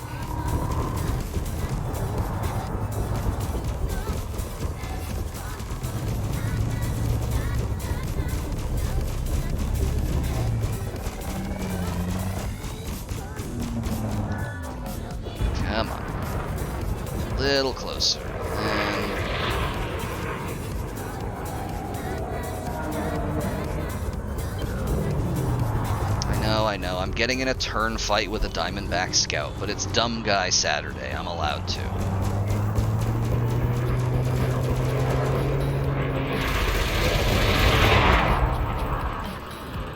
Come on. A little closer. And... I know. I'm getting in a turn fight with a Diamondback Scout, but it's Dumb Guy Saturday. I'm allowed to.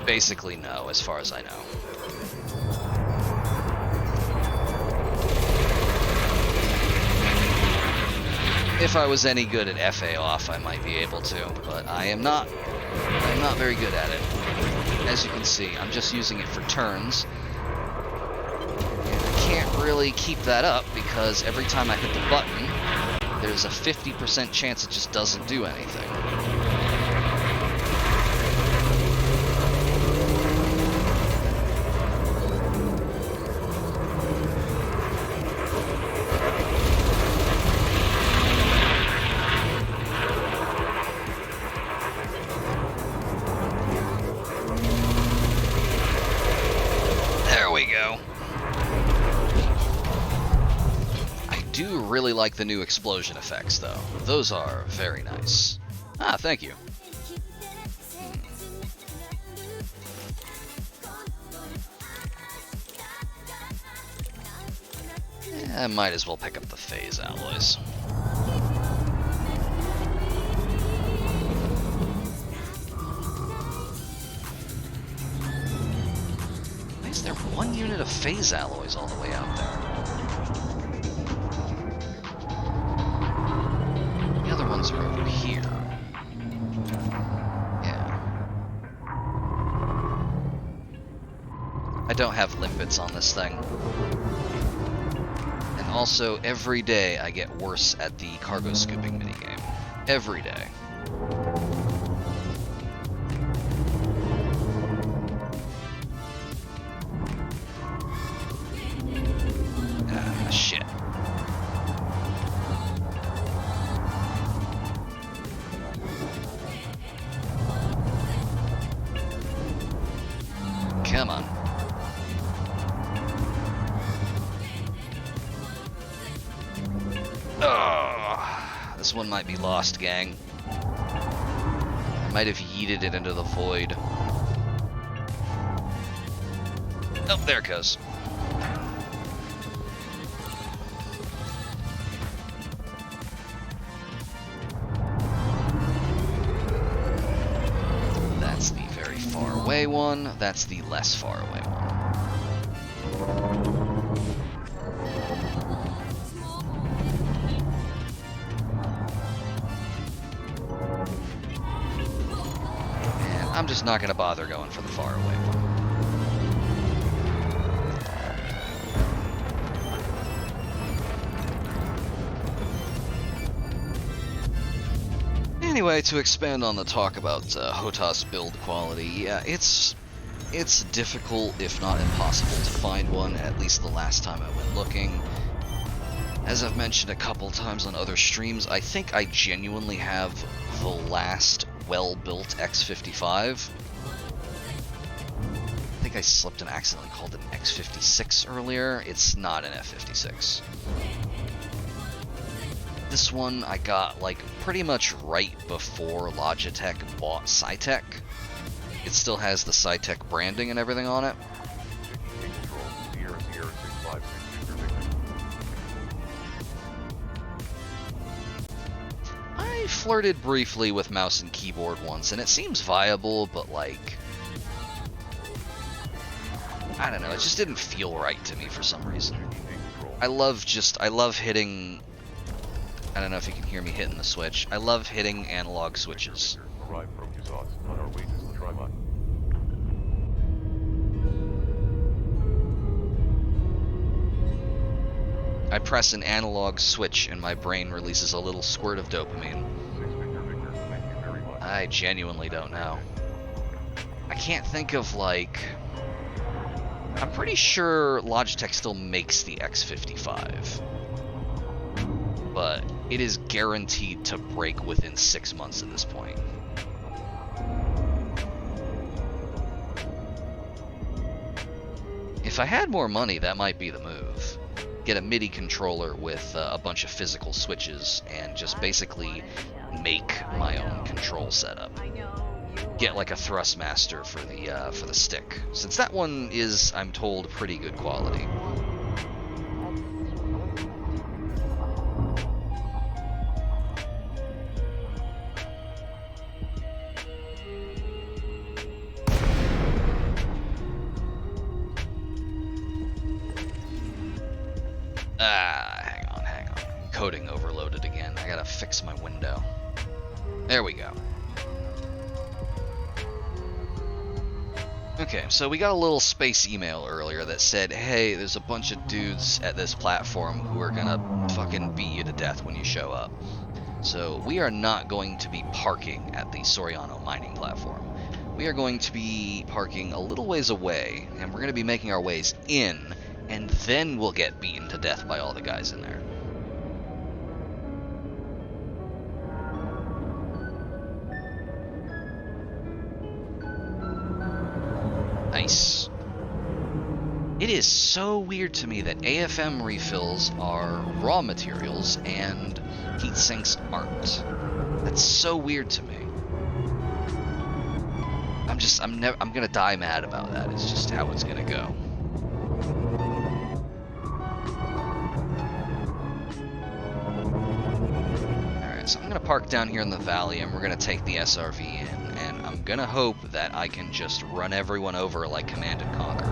Basically, no, as far as I know. If I was any good at FA off, I might be able to, but I am not. I'm not very good at it. As you can see, I'm just using it for turns. And I can't really keep that up because every time I hit the button, there's a 50% chance it just doesn't do anything. like the new explosion effects, though. Those are very nice. Ah, thank you. I might as well pick up the phase alloys. Why is there 1 unit of phase alloys all the way out there? The other ones are over here. Yeah. I don't have limpets on this thing. And also, every day I get worse at the cargo scooping minigame. Every day. Ah, shit. Come on. Oh, this one might be lost, gang. I might have yeeted it into the void. Oh, there it goes. That's the very far away one. That's the less far away one. I'm just not going to bother going for the far away one. Anyway, to expand on the talk about HOTAS build quality, yeah, it's difficult, if not impossible, to find one, at least the last time I went looking. As I've mentioned a couple times on other streams, I think I genuinely have the last well-built X55. I think I slipped and accidentally called it an X56 earlier. It's not an F56. This one I got like pretty much right before Logitech bought Cytec. It still has the Cytec branding and everything on it. Control, Sierra 656 Victor Victor. I flirted briefly with mouse and keyboard once, and it seems viable, but like, I don't know, it just didn't feel right to me for some reason. I love hitting, I don't know if you can hear me hitting the switch, I love hitting analog switches. Arrived from Kuzaz on our way to Strymon. I press an analog switch and my brain releases a little squirt of dopamine. 6 Victor Victor, thank you very much. I genuinely don't know. I can't think of like... I'm pretty sure Logitech still makes the X55. But it is guaranteed to break within 6 months at this point. If I had more money, that might be the move. Get a MIDI controller with a bunch of physical switches and just basically make my own control setup. Get like a Thrustmaster for the stick, since that one is, I'm told, pretty good quality. Hang on. Coding overloaded again. I gotta fix my window. There we go. Okay, so we got a little space email earlier that said, hey, there's a bunch of dudes at this platform who are gonna fucking beat you to death when you show up. So we are not going to be parking at the Soriano mining platform. We are going to be parking a little ways away, and we're going to be making our ways in, and then we'll get beaten to death by all the guys in there. Nice. It is so weird to me that AFM refills are raw materials and heat sinks aren't. That's so weird to me. I'm gonna die mad about that. It's just how it's gonna go. Alright, so I'm gonna park down here in the valley and we're gonna take the SRV in, and I'm gonna hope that I can just run everyone over like Command and Conquer.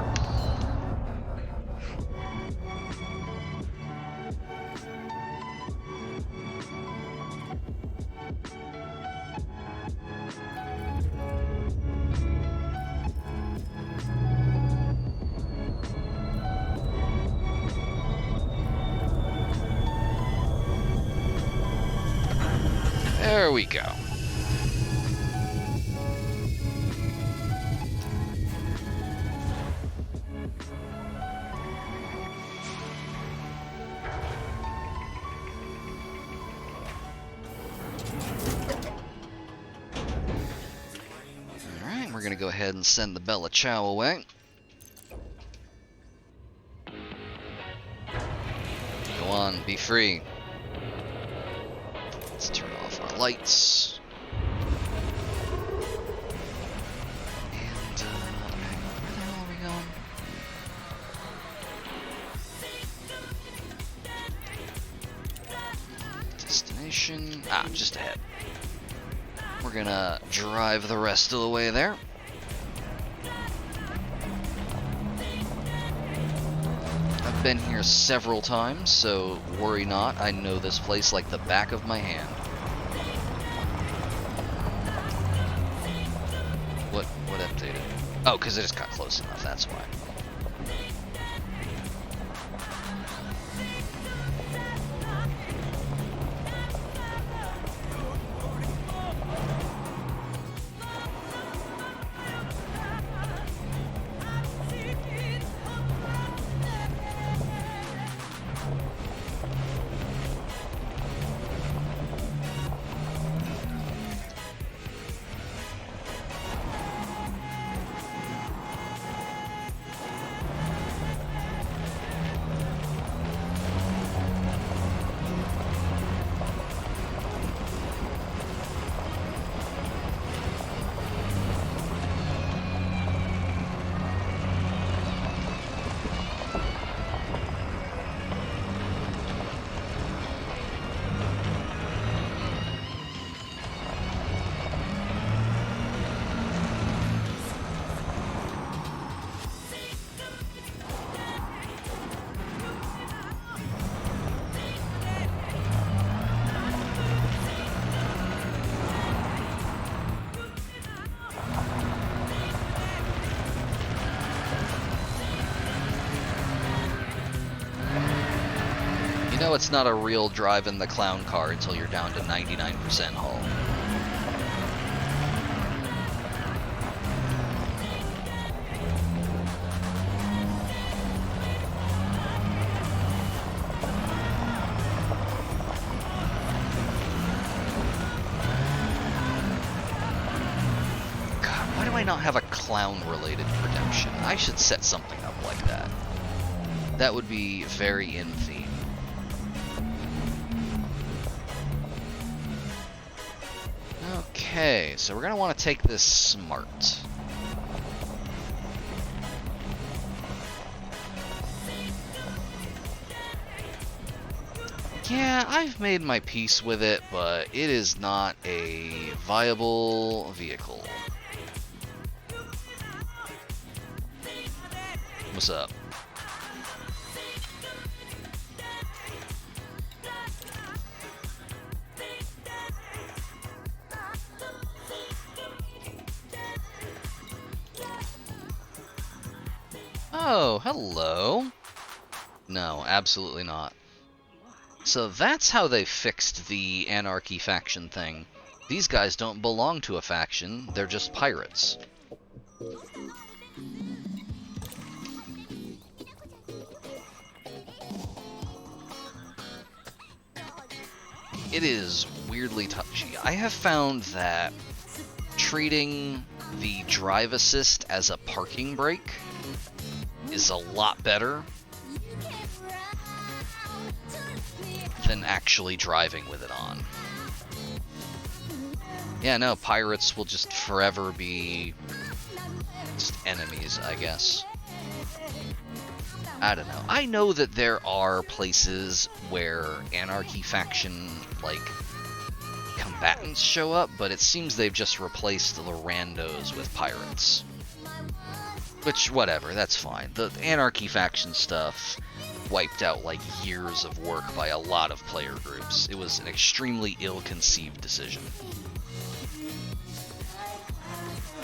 There we go. Alright, we're gonna go ahead and send the Bella Chow away. Go on, be free. Let's turn off our lights. And, hang on, where the hell are we going? Destination, just ahead. We're gonna drive the rest of the way there. I've been here several times, so worry not, I know this place like the back of my hand. What updated? Oh, because it just got close enough, that's why. You know it's not a real drive in the clown car until you're down to 99% hull. God, why do I not have a clown-related redemption? I should set something up like that. That would be very in theme. Okay, so we're going to want to take this smart. Yeah, I've made my peace with it, but it is not a viable vehicle. What's up? Oh, hello. No, absolutely not. So that's how they fixed the Anarchy faction thing. These guys don't belong to a faction, they're just pirates. It is weirdly touchy. I have found that treating the drive assist as a parking brake is a lot better than actually driving with it on. Yeah, no, pirates will just forever be just enemies, I guess. I don't know. I know that there are places where Anarchy faction, like, combatants show up, but it seems they've just replaced the randos with pirates. Which, whatever, that's fine. The Anarchy faction stuff wiped out, like, years of work by a lot of player groups. It was an extremely ill-conceived decision.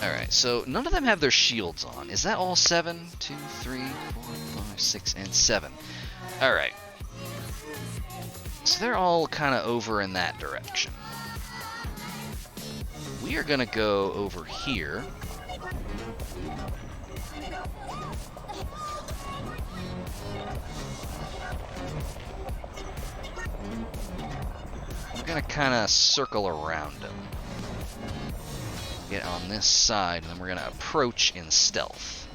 Alright, so none of them have their shields on. Is that all 7? 2, 3, 4, 5, 6, and 7. Alright. So they're all kind of over in that direction. We are going to go over here. We're going to kind of circle around them. Get on this side, and then we're going to approach in stealth.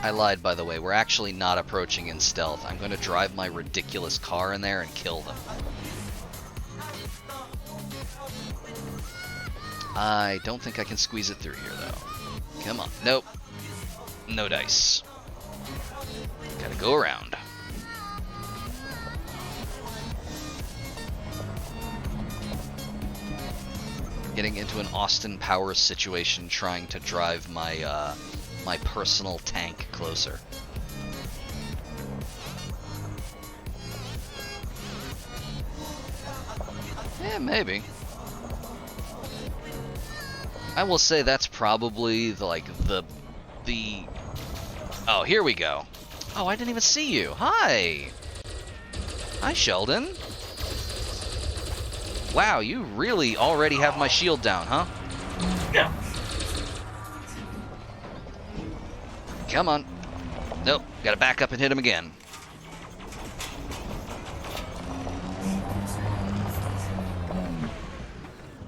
I lied, by the way. We're actually not approaching in stealth. I'm going to drive my ridiculous car in there and kill them. I don't think I can squeeze it through here, though. Come on. Nope. No dice. Gotta go around. Getting into an Austin Powers situation trying to drive my, my personal tank closer. Yeah, maybe. I will say that's probably the Oh, here we go. Oh, I didn't even see you. Hi. Hi, Sheldon. Wow, you really already have my shield down, huh? Yeah. Come on. Nope, gotta back up and hit him again.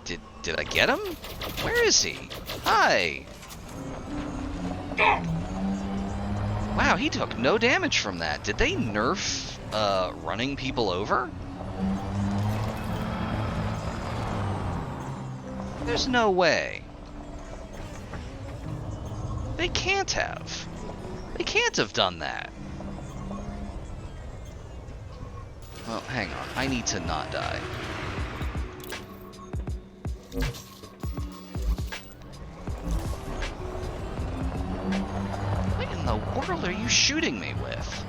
Did I get him? Where is he? Hi! Wow, he took no damage from that. Did they nerf, running people over? There's no way. They can't have. They can't have done that. Well, hang on. I need to not die. What in the world are you shooting me with?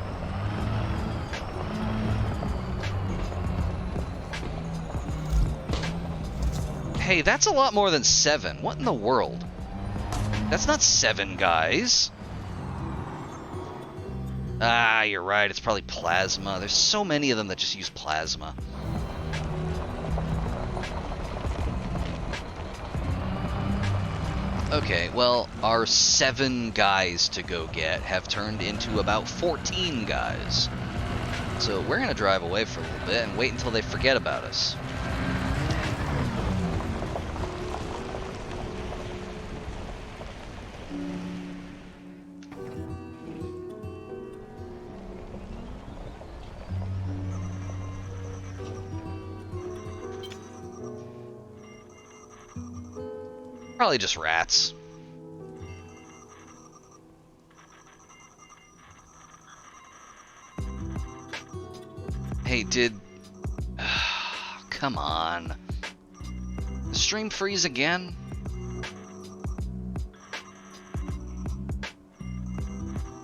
Hey, that's a lot more than 7. What in the world? That's not 7 guys. Ah, you're right. It's probably plasma. There's so many of them that just use plasma. Okay, well, our 7 guys to go get have turned into about 14 guys. So we're going to drive away for a little bit and wait until they forget about us. Probably just rats. Hey, come on. The stream freeze again?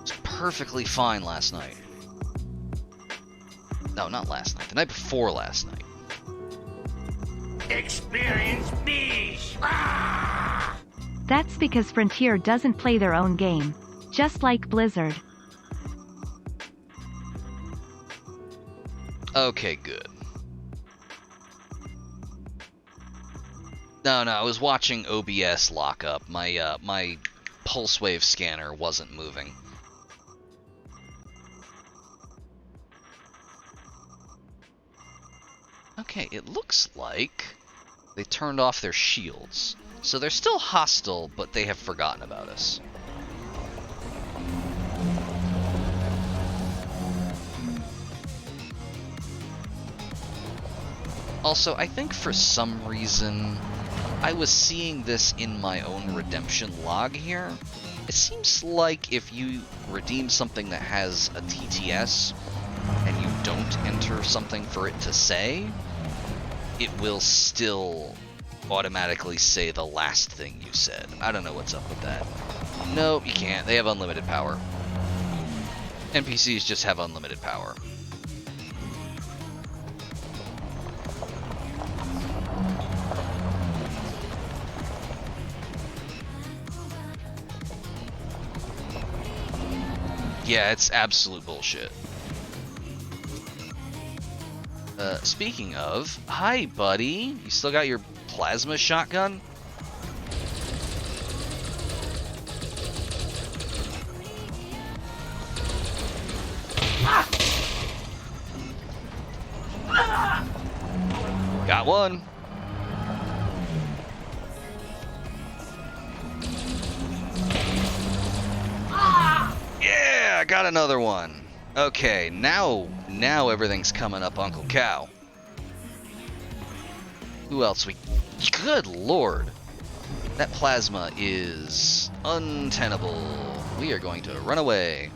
It's perfectly fine last night. No, not last night. The night before last night. Experience me! Ah! That's because Frontier doesn't play their own game. Just like Blizzard. Okay, good. No, I was watching OBS lock up. My pulse wave scanner wasn't moving. Okay, it looks like they turned off their shields. So they're still hostile, but they have forgotten about us. Also, I think for some reason, I was seeing this in my own redemption log here. It seems like if you redeem something that has a TTS, and you don't enter something for it to say, it will still automatically say the last thing you said. I don't know what's up with that. Nope, you can't. They have unlimited power. NPCs just have unlimited power. Yeah, it's absolute bullshit. Speaking of, hi buddy, you still got your plasma shotgun? Got one. Yeah, I got another one. Okay, now everything's coming up Uncle Cow. Who else we... Good lord. That plasma is untenable. We are going to run away.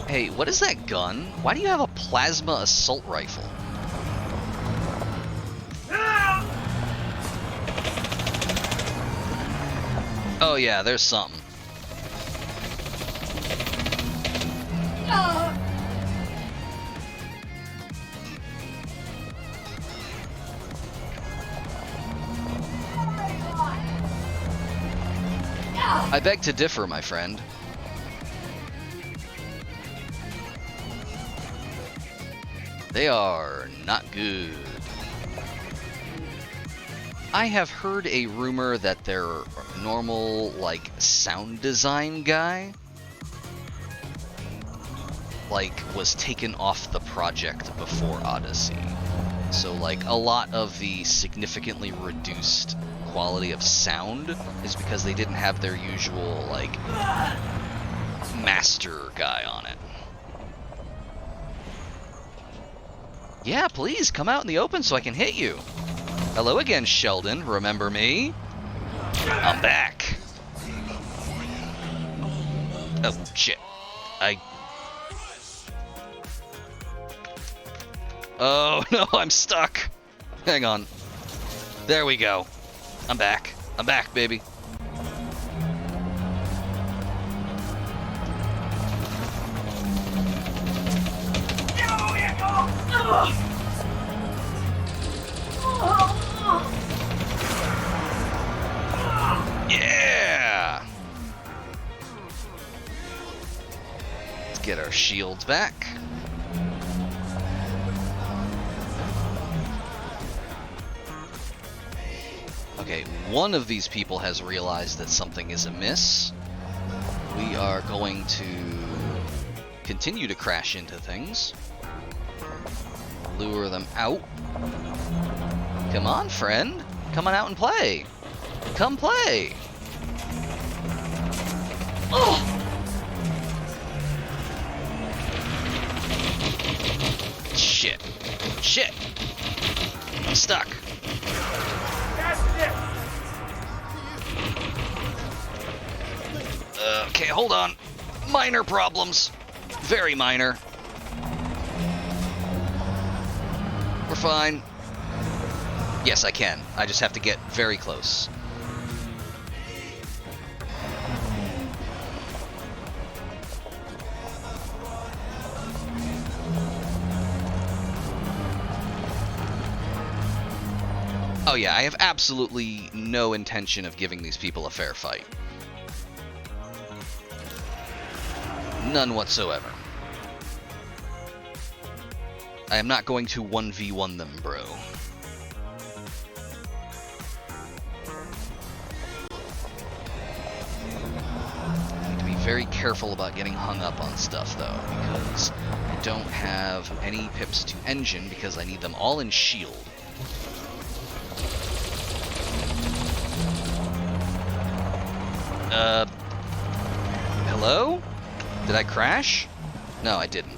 Hey, what is that gun? Why do you have a plasma assault rifle? Oh yeah, there's something. I beg to differ, my friend. They are not good. I have heard a rumor that their normal, like, sound design guy, like, was taken off the project before Odyssey. So, like, a lot of the significantly reduced quality of sound is because they didn't have their usual, like, master guy on it. Yeah, please, come out in the open so I can hit you. Hello again, Sheldon. Remember me? I'm back. Oh, shit. Oh, no, I'm stuck. Hang on. There we go. I'm back. I'm back, baby. Yeah! Let's get our shields back. Okay, one of these people has realized that something is amiss. We are going to continue to crash into things. Lure them out. Come on, friend. Come on out and play. Come play. Oh! Shit. Shit. I'm stuck. Okay, hold on. Minor problems. Very minor. We're fine. Yes, I can. I just have to get very close. Oh yeah, I have absolutely no intention of giving these people a fair fight. None whatsoever. I am not going to 1v1 them, bro. I need to be very careful about getting hung up on stuff, though, because I don't have any pips to engine because I need them all in shield. Hello? Did I crash? No, I didn't.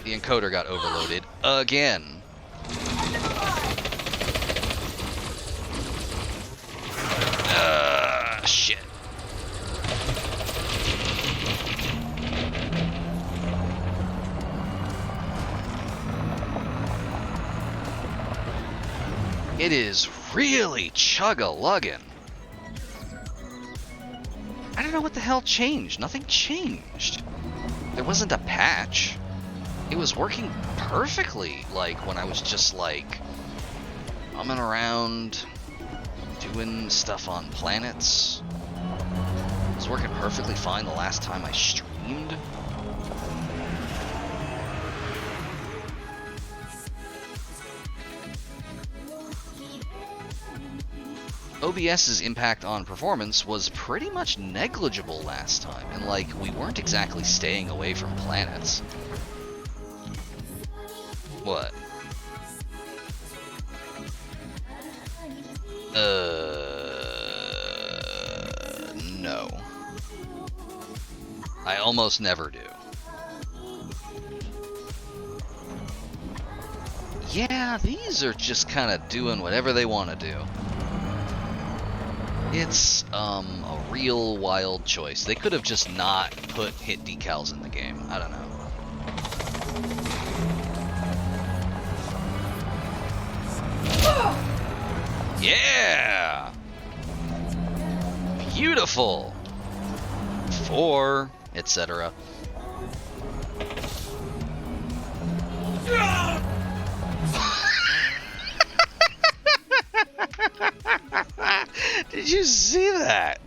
The encoder got overloaded again. Shit. It is really chug-a-luggin'. I don't know what the hell changed. Nothing changed. There wasn't a patch. It was working perfectly, like, when I was just, like, bumming around, doing stuff on planets. It was working perfectly fine the last time I streamed. OBS's impact on performance was pretty much negligible last time, and like, we weren't exactly staying away from planets. What? No. I almost never do. Yeah, these are just kind of doing whatever they want to do. It's a real wild choice. They could have just not put hit decals in the game. I don't know. Yeah! Beautiful! 4, etc. Did you see that?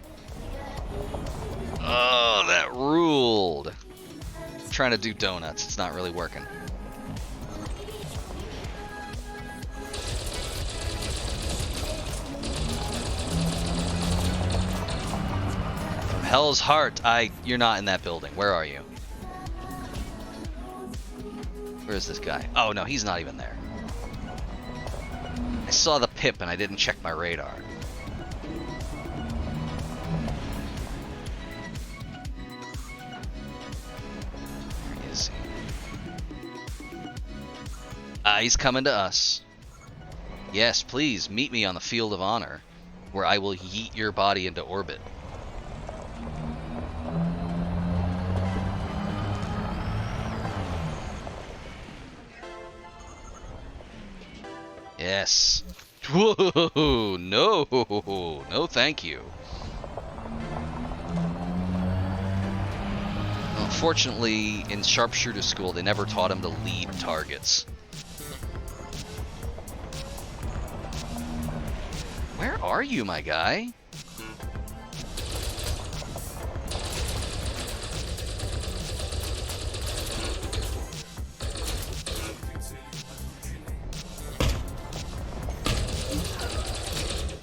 Oh, that ruled. I'm trying to do donuts. It's not really working. From Hell's Heart, you're not in that building. Where are you? Where is this guy? Oh no, he's not even there. I saw the pip and I didn't check my radar. Where is he? He's coming to us. Yes, please meet me on the field of honor, where I will yeet your body into orbit. Yes. Whoa, no thank you. Unfortunately, in sharpshooter school, they never taught him to lead targets. Where are you, my guy?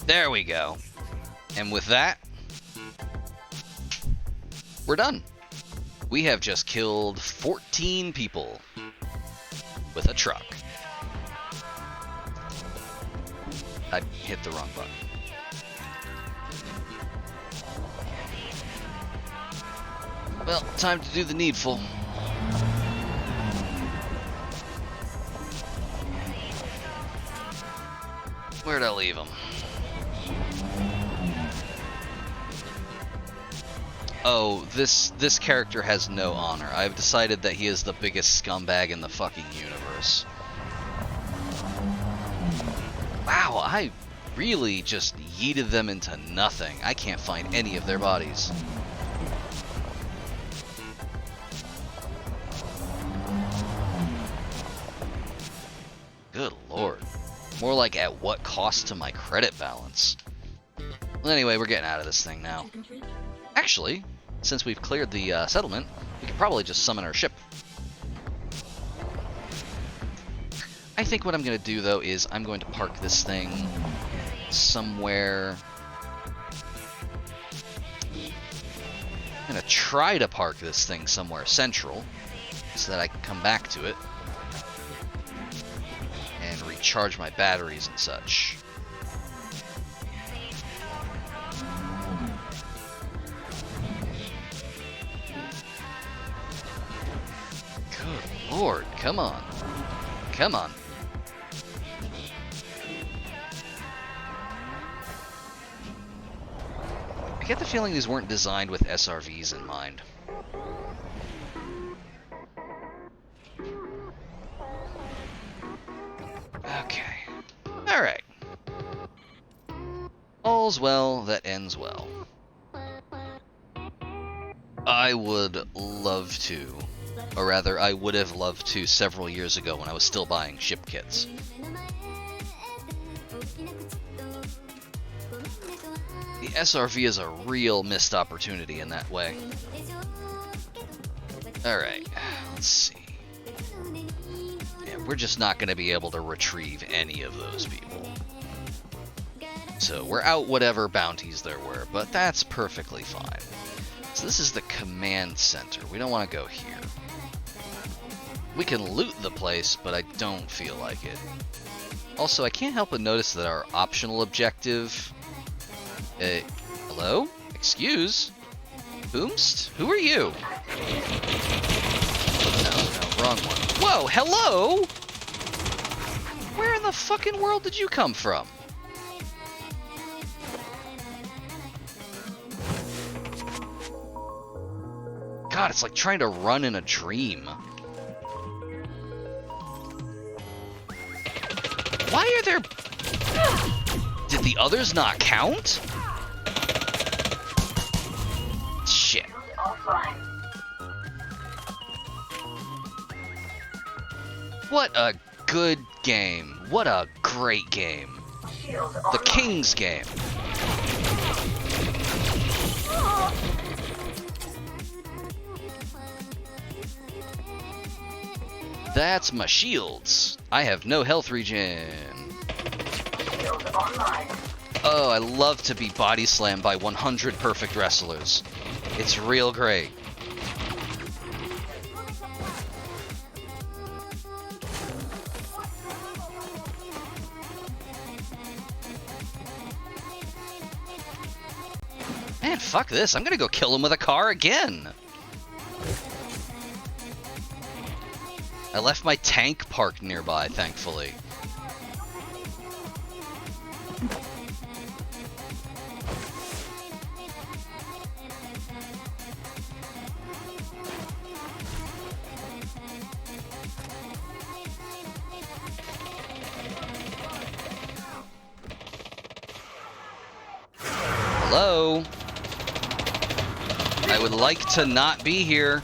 There we go. And with that, we're done. We have just killed 14 people with a truck. I hit the wrong button. Well, time to do the needful. Where'd I leave him? Oh, this character has no honor. I've decided that he is the biggest scumbag in the fucking universe. Wow, I really just yeeted them into nothing. I can't find any of their bodies. Good lord. More like at what cost to my credit balance. Well, anyway, we're getting out of this thing now. Actually, since we've cleared the settlement, we could probably just summon our ship. I think what I'm going to do, though, is I'm going to park this thing somewhere. I'm going to try to park this thing somewhere central so that I can come back to it and recharge my batteries and such. Good lord, come on. Come on. I get the feeling these weren't designed with SRVs in mind. Okay. Alright. All's well that ends well. I would love to, or rather, I would have loved to several years ago when I was still buying ship kits. The SRV is a real missed opportunity in that way. Alright, let's see. Yeah, we're just not going to be able to retrieve any of those people. So we're out whatever bounties there were, but that's perfectly fine. So this is the command center. We don't want to go here. We can loot the place, but I don't feel like it. Also, I can't help but notice that our optional objective... hello? Excuse? Boomst? Who are you? No, wrong one. Whoa, hello? Where in the fucking world did you come from? God, it's like trying to run in a dream. Why are there... Did the others not count? Shit. What a good game. What a great game. The King's game. That's my shields. I have no health regen. Oh, I love to be body slammed by 100 perfect wrestlers. It's real great. Man, fuck this. I'm gonna go kill him with a car again. I left my tank parked nearby, thankfully. Hello? I would like to not be here.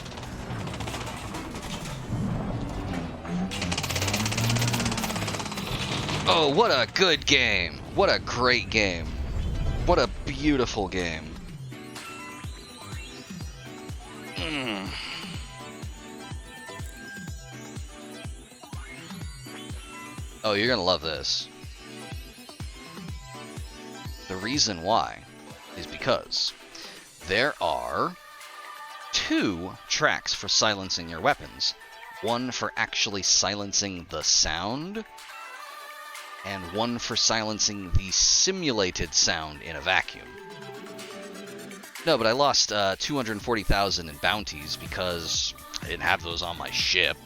Oh, what a good game. What a great game. What a beautiful game. Oh, you're gonna love this. The reason why is because there are 2 tracks for silencing your weapons. One for actually silencing the sound, and one for silencing the simulated sound in a vacuum. No, but I lost 240,000 in bounties because I didn't have those on my ship.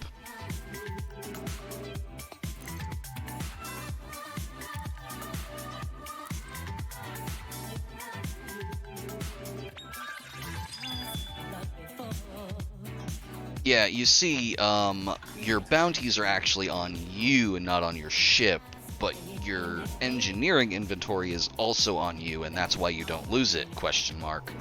Yeah, you see, your bounties are actually on you and not on your ship, but your engineering inventory is also on you, and that's why you don't lose it, question mark.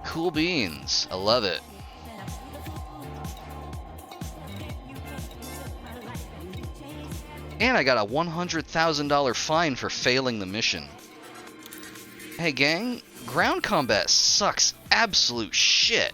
Cool beans. I love it. And I got a $100,000 fine for failing the mission. Hey gang, ground combat sucks absolute shit.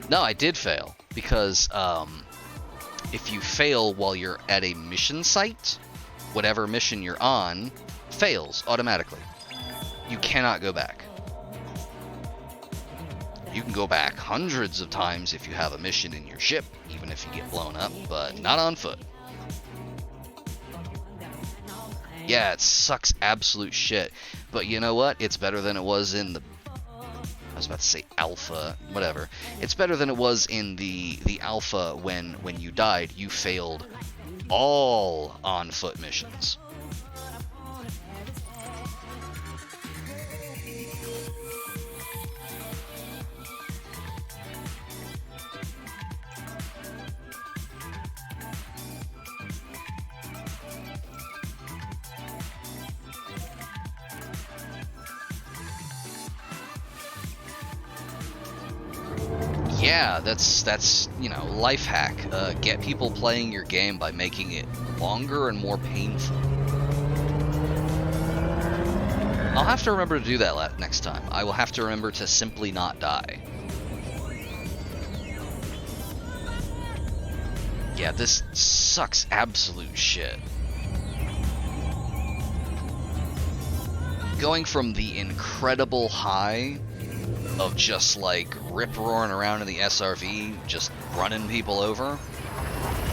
No, I did fail, because if you fail while you're at a mission site, whatever mission you're on fails automatically. You cannot go back. You can go back hundreds of times if you have a mission in your ship, even if you get blown up, but not on foot. Yeah, it sucks absolute shit, but you know what? It's better than it was in the... I was about to say alpha, whatever. It's better than it was in the alpha when you died, you failed all on-foot missions. Yeah, that's you know, life hack. Get people playing your game by making it longer and more painful. I'll have to remember to do that next time. I will have to remember to simply not die. Yeah, this sucks absolute shit. Going from the incredible high of just like rip-roaring around in the SRV, just running people over,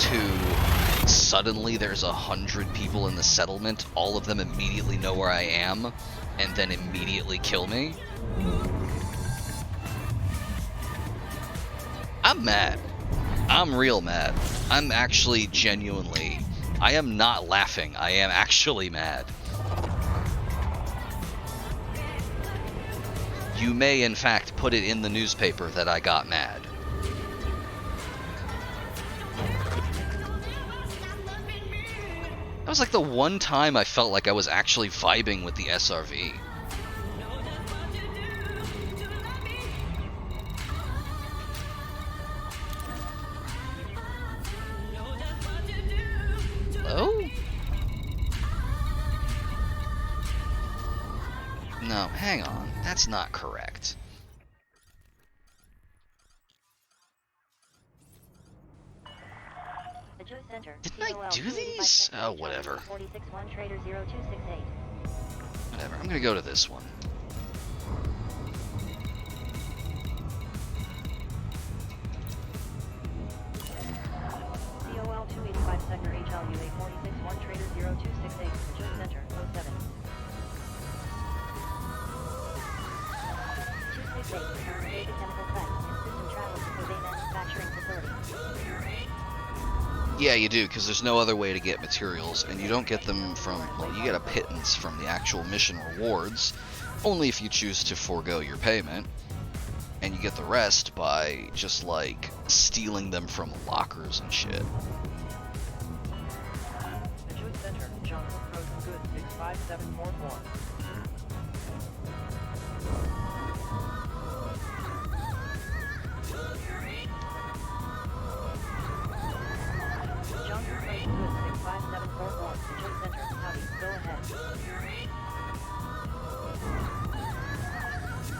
to suddenly there's 100 people in the settlement, all of them immediately know where I am, and then immediately kill me. I'm mad. I'm real mad. I'm actually genuinely... I am not laughing. I am actually mad. You may, in fact, put it in the newspaper that I got mad. That was like the one time I felt like I was actually vibing with the SRV. Hello? No, hang on. That's not correct. Didn't I do these? Oh, whatever. Whatever, I'm gonna go to this one. COL 285 Sector HLU 8461 Trader 0268 Purchase Center 07. 268 Data Chemical Tech and System Travel to Jose Manufacturing Facility. Yeah, you do, because there's no other way to get materials, and you don't get them from, well, you get a pittance from the actual mission rewards, only if you choose to forego your payment, and you get the rest by just, like, stealing them from lockers and shit. Purchase Center, Johnson Frozen Goods 65744. Johnson Frozen Goods 65744. Purchase Center, howdy, go ahead.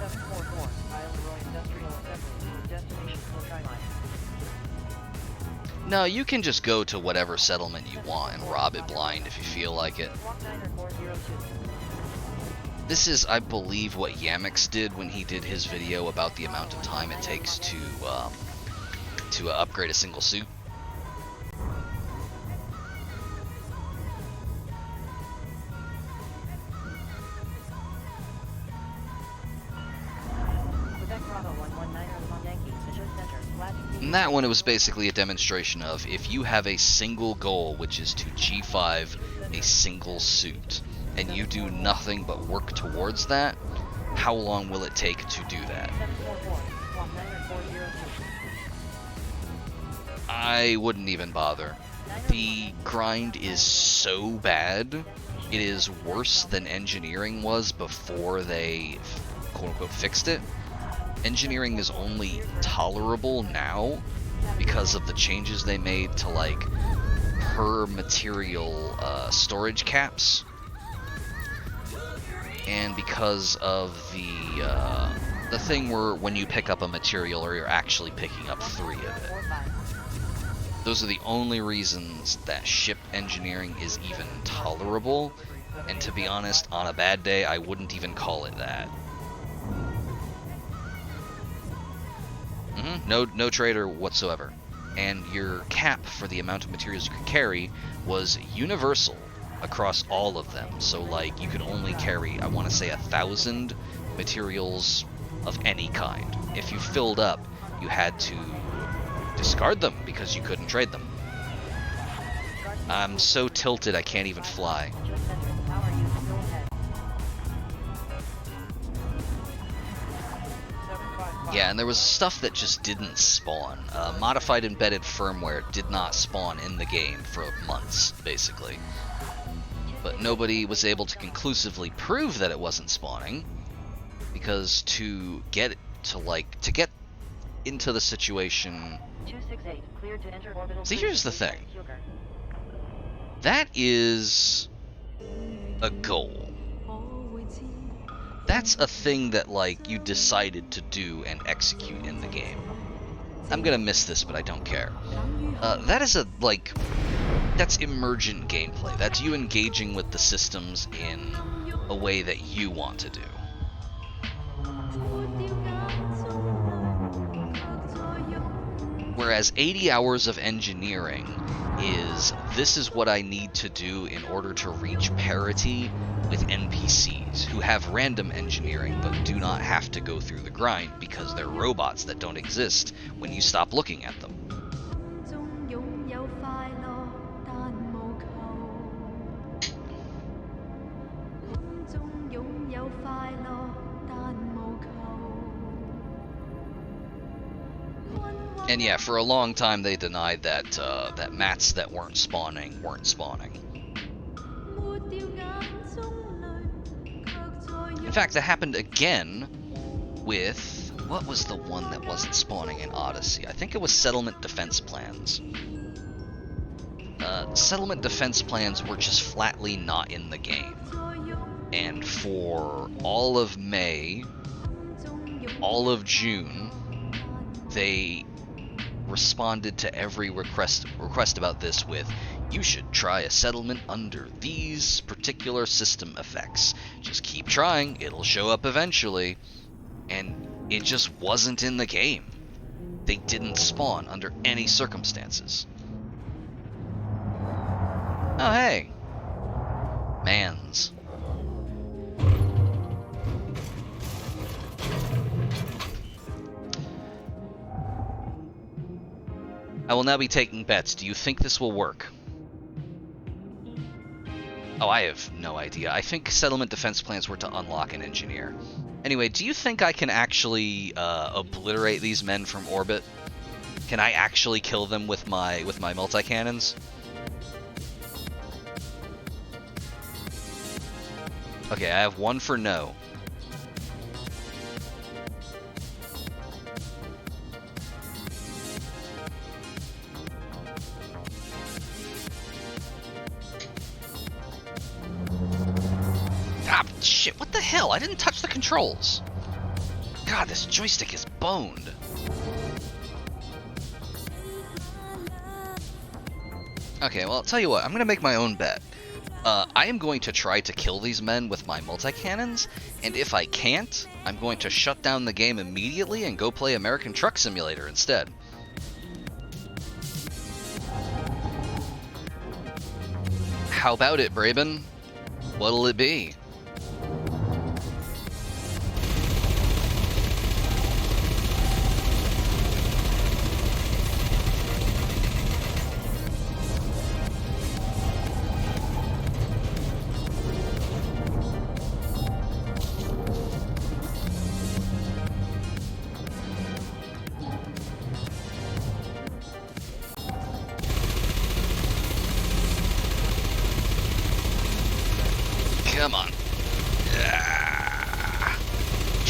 744, Isle Roy Industrial Assembly, destination will try mine. No, you can just go to whatever settlement you want and rob it blind if you feel like it. Walk 90402. This is, I believe, what Yamix did when he did his video about the amount of time it takes to upgrade a single suit. In that one, it was basically a demonstration of if you have a single goal, which is to G5 a single suit, and you do nothing but work towards that, how long will it take to do that? I wouldn't even bother. The grind is so bad, it is worse than engineering was before they quote-unquote fixed it. Engineering is only tolerable now because of the changes they made to like per material storage caps, and because of the thing where when you pick up a material or you're actually picking up 3 of it. Those are the only reasons that ship engineering is even tolerable, and to be honest, on a bad day, I wouldn't even call it that. No trader whatsoever. And your cap for the amount of materials you could carry was universal across all of them. So like you could only carry, I want to say 1,000 materials of any kind. If you filled up, you had to discard them because you couldn't trade them. I'm so tilted I can't even fly. Just enter the power unit. Go ahead. 755. Yeah, and there was stuff that just didn't spawn. Modified embedded firmware did not spawn in the game for months, basically. But nobody was able to conclusively prove that it wasn't spawning, because to get into the situation. 268, cleared to enter orbital. See, here's the thing. That is a goal. That's a thing that, like, you decided to do and execute in the game. I'm gonna miss this, but I don't care. That is that's emergent gameplay. That's you engaging with the systems in a way that you want to do. Whereas 80 hours of engineering is, this is what I need to do in order to reach parity with NPCs who have random engineering but do not have to go through the grind because they're robots that don't exist when you stop looking at them. And yeah, for a long time they denied that that mats that weren't spawning. In fact, that happened again with, what was the one that wasn't spawning in Odyssey? I think it was Settlement Defense Plans. Settlement Defense Plans were just flatly not in the game. And for all of May, all of June, they responded to every request about this with, you should try a settlement under these particular system effects. Just keep trying, it'll show up eventually. And it just wasn't in the game. They didn't spawn under any circumstances. Oh hey, Mans. I will now be taking bets. Do you think this will work? Oh, I have no idea. I think settlement defense plans were to unlock an engineer. Anyway, do you think I can actually obliterate these men from orbit? Can I actually kill them with my multi-cannons? Okay, I have one for no. Ah, shit, what the hell? I didn't touch the controls. God, this joystick is boned. Okay, well, I'll tell you what. I'm going to make my own bet. I am going to try to kill these men with my multi-cannons, and if I can't, I'm going to shut down the game immediately and go play American Truck Simulator instead. How about it, Braben? What'll it be?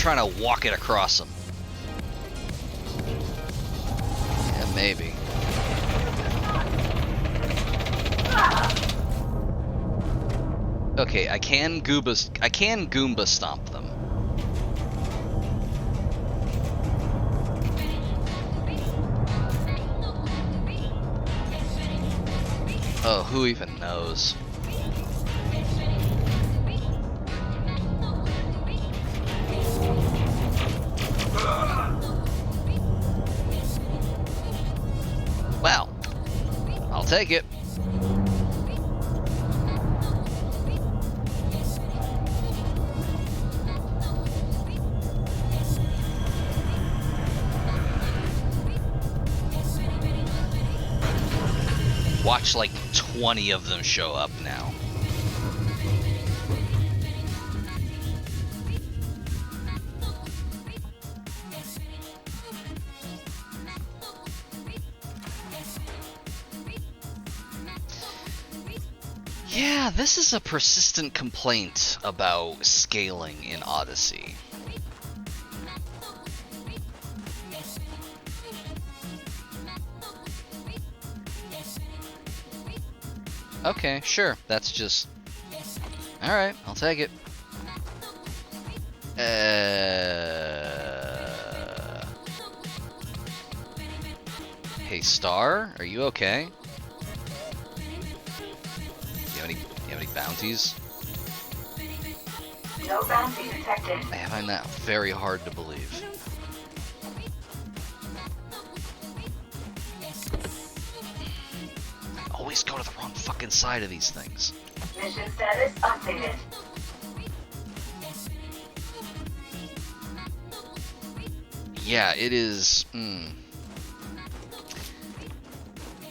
trying to walk it across them. Yeah, maybe. Okay, I can Goomba stomp them. Oh, who even knows? Well, I'll take it. Watch like 20 of them show up now. Yeah, this is a persistent complaint about scaling in Odyssey. Okay, sure. That's just... Alright, I'll take it. Hey, Star? Are you okay? You have any bounties? No bounty detected. I find that very hard to believe. I always go to the wrong fucking side of these things. Mission status updated. Yeah, it is...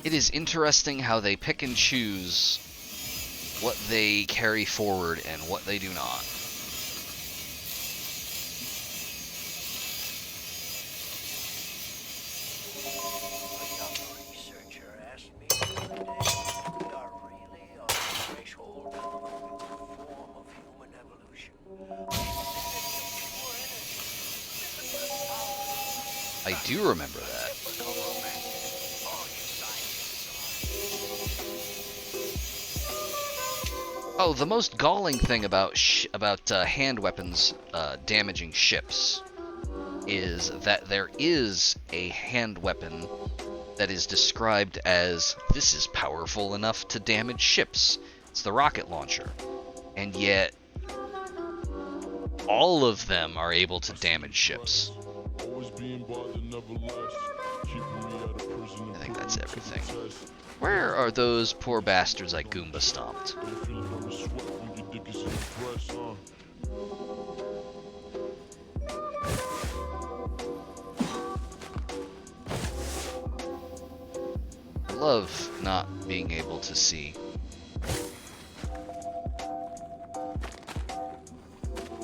It is interesting how they pick and choose what they carry forward and what they do not. I do remember that. Oh, the most galling thing about hand weapons damaging ships is that there is a hand weapon that is described as this is powerful enough to damage ships. It's the rocket launcher. And yet all of them are able to damage ships. I think that's everything. Where are those poor bastards I Goomba stomped? I love not being able to see.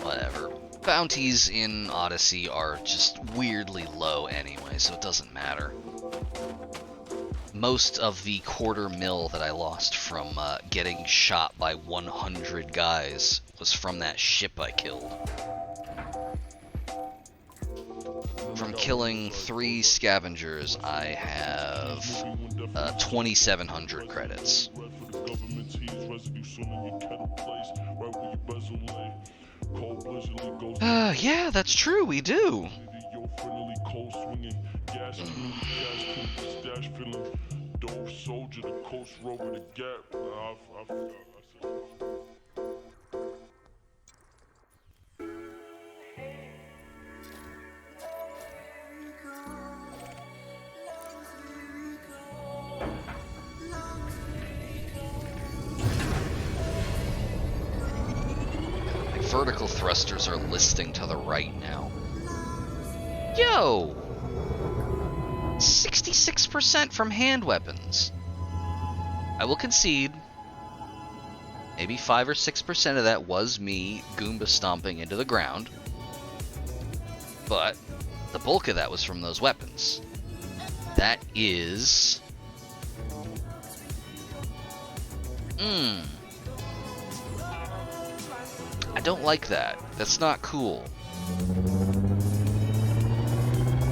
Whatever. Bounties in Odyssey are just weirdly low anyway, so it doesn't matter. Most of the $250,000 that I lost from getting shot by 100 guys was from that ship I killed. From killing 3 scavengers, I have 2,700 credits. Yeah, that's true, we do. My vertical thrusters are listing to the right now. Yo! 66% from hand weapons. I will concede, maybe 5 or 6% of that was me Goomba stomping into the ground, but the bulk of that was from those weapons. That is... I don't like that. That's not cool.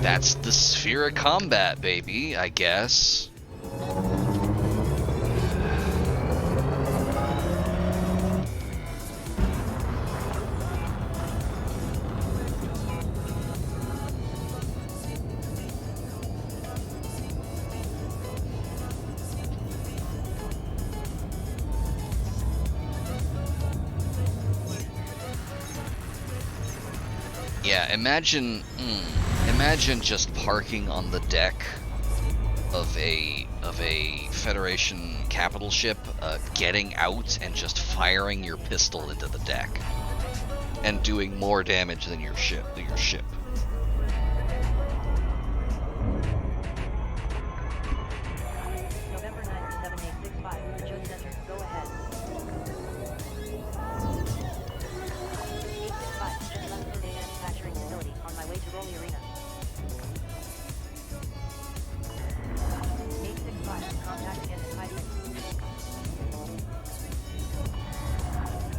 That's the sphere of combat, baby, I guess. Yeah, imagine just parking on the deck of a Federation capital ship, getting out and just firing your pistol into the deck, and doing more damage than your ship. November 9th, 7865, Joe Center, go ahead. 865, just left the manufacturing facility, on my way to Rolly Arena. 865, contact against Titan.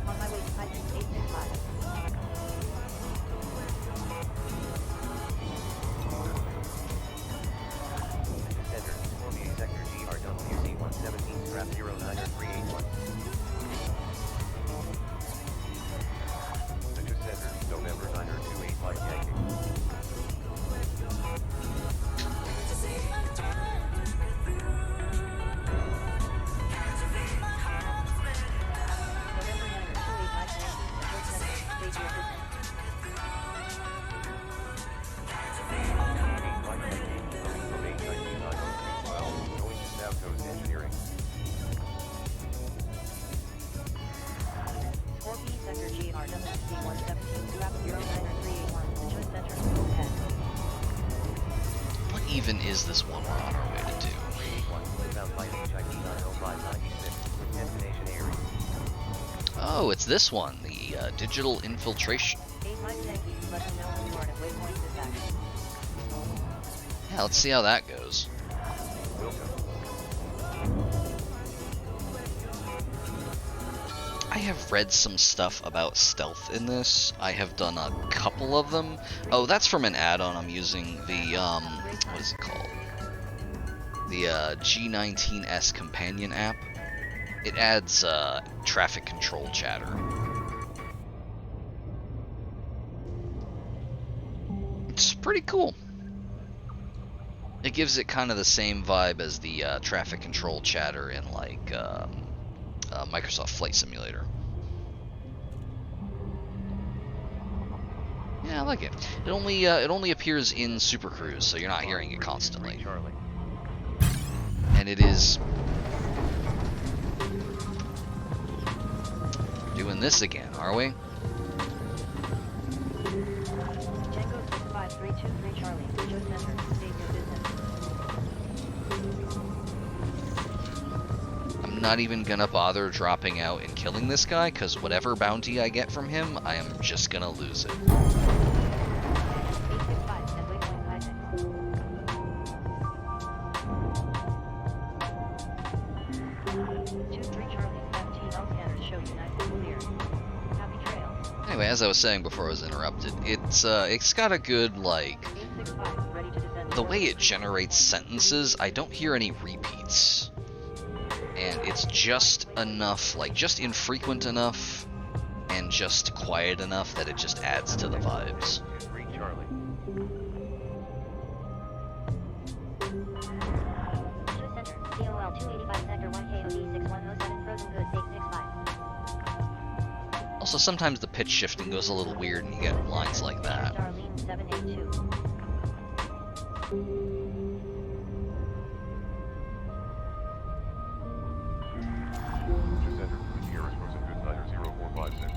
On my way to Titan, 865. Center, Columbia Sector GRWC 117, scrap 09381. Citrus Center, November 928 Mike Yankee. November 928 Mike Yankee, Joe Center, state your business. 8 Mike Yankee, coming from 8199012, going to South Coast Engineering. 4P Sector GRWC 117, scrap 09381, Joe Center, go ahead. What even is this one we're on our way to do? 381, without flight HID 90596, with destination area. Oh, it's this one, the digital infiltration. 8 Mike Yankee, let me know when you are at waypoint dispatch. Yeah, let's see how that goes. Wilco. I have read some stuff about stealth in this. I have done a couple of them. Oh, that's from an add-on I'm using, the, what is it called? The, G19S companion app. It adds, traffic control chatter. It's pretty cool. It gives it kind of the same vibe as the, traffic control chatter in, like, Microsoft Flight Simulator. Yeah, I like it. It only appears in Super Cruise, so you're not hearing it constantly. Charlie. And it is doing this again, are we? Django 65323 Charlie, Joe Center, state your business. I'm not even gonna bother dropping out and killing this guy, because whatever bounty I get from him, I am just gonna lose it. 865, and waypoint Titan. 23 Charlie, 17 L scanners show you nice and clear. Happy trails. Anyway, as I was saying before I was interrupted, it's got a good, like, 865, ready to descend. the way it generates sentences, I don't hear any repeats. And it's just enough, like, just infrequent enough, and just quiet enough that it just adds to the vibes. 23 Charlie. Joe Center, COL 285 Sector 1KOD 6107, Frozen Goods 865. Also, sometimes the pitch shifting goes a little weird and you get lines like that. Darlene 782. Citrus Center, Sierra Frozen Goods Niner 0456.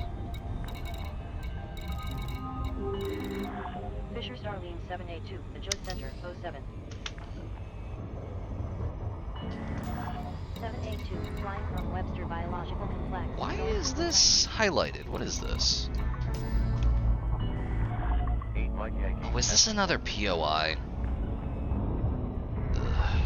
Fisher Starlene 782, the Joe Center, 07. 782, flying from Webster Biological Complex. Why is this highlighted? What is this? 8 Mike Yankee. Oh, is this another POI? Ugh.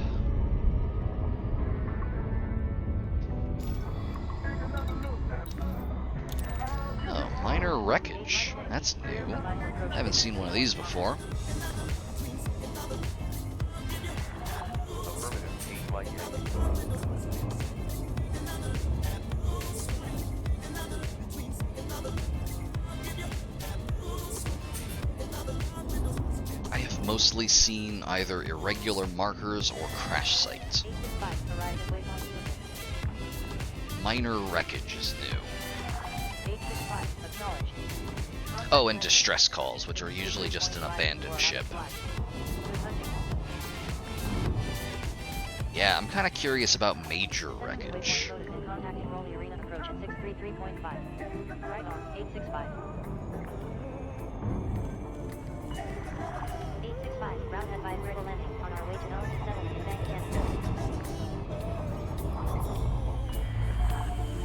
Oh, minor wreckage. That's new. I haven't seen one of these before. mostly seen either irregular markers or crash sites. 865, Horizon waypoint. Minor wreckage is new. 865, acknowledged. Oh, and distress calls, which are usually just an abandoned ship. Good hunting. Yeah, I'm kind of curious about major wreckage. Waypoint notice in contacting Rolly Arena approach at 633.5. Right on, 865. 865, ground advise vertical landing on our way to Nelson 7 in Bank, Kansas.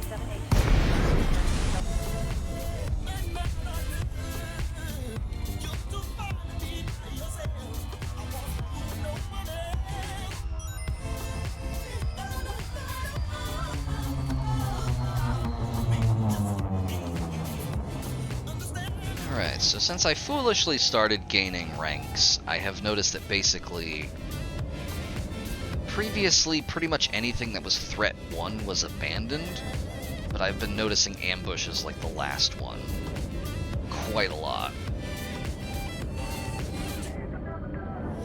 7H. Alright, so since I foolishly started gaining ranks, I have noticed that basically previously pretty much anything that was threat 1 was abandoned, but I've been noticing ambushes like the last one quite a lot.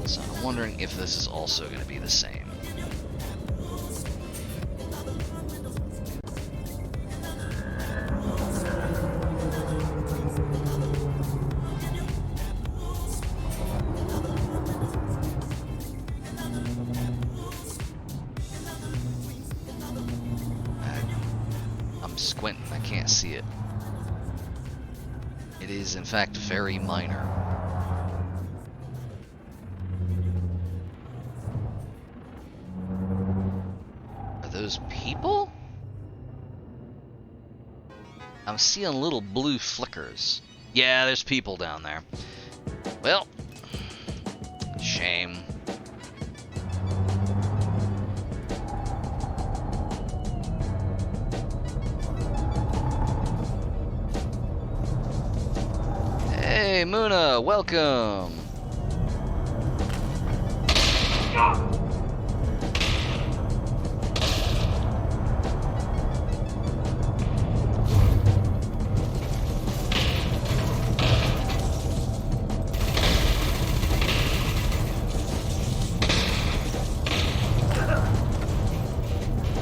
So I'm wondering if this is also going to be the same. I'm squinting, I can't see it. It is in fact very minor. Are those people? I'm seeing little blue flickers. Yeah, there's people down there. Well, shame. Hey, Muna, welcome.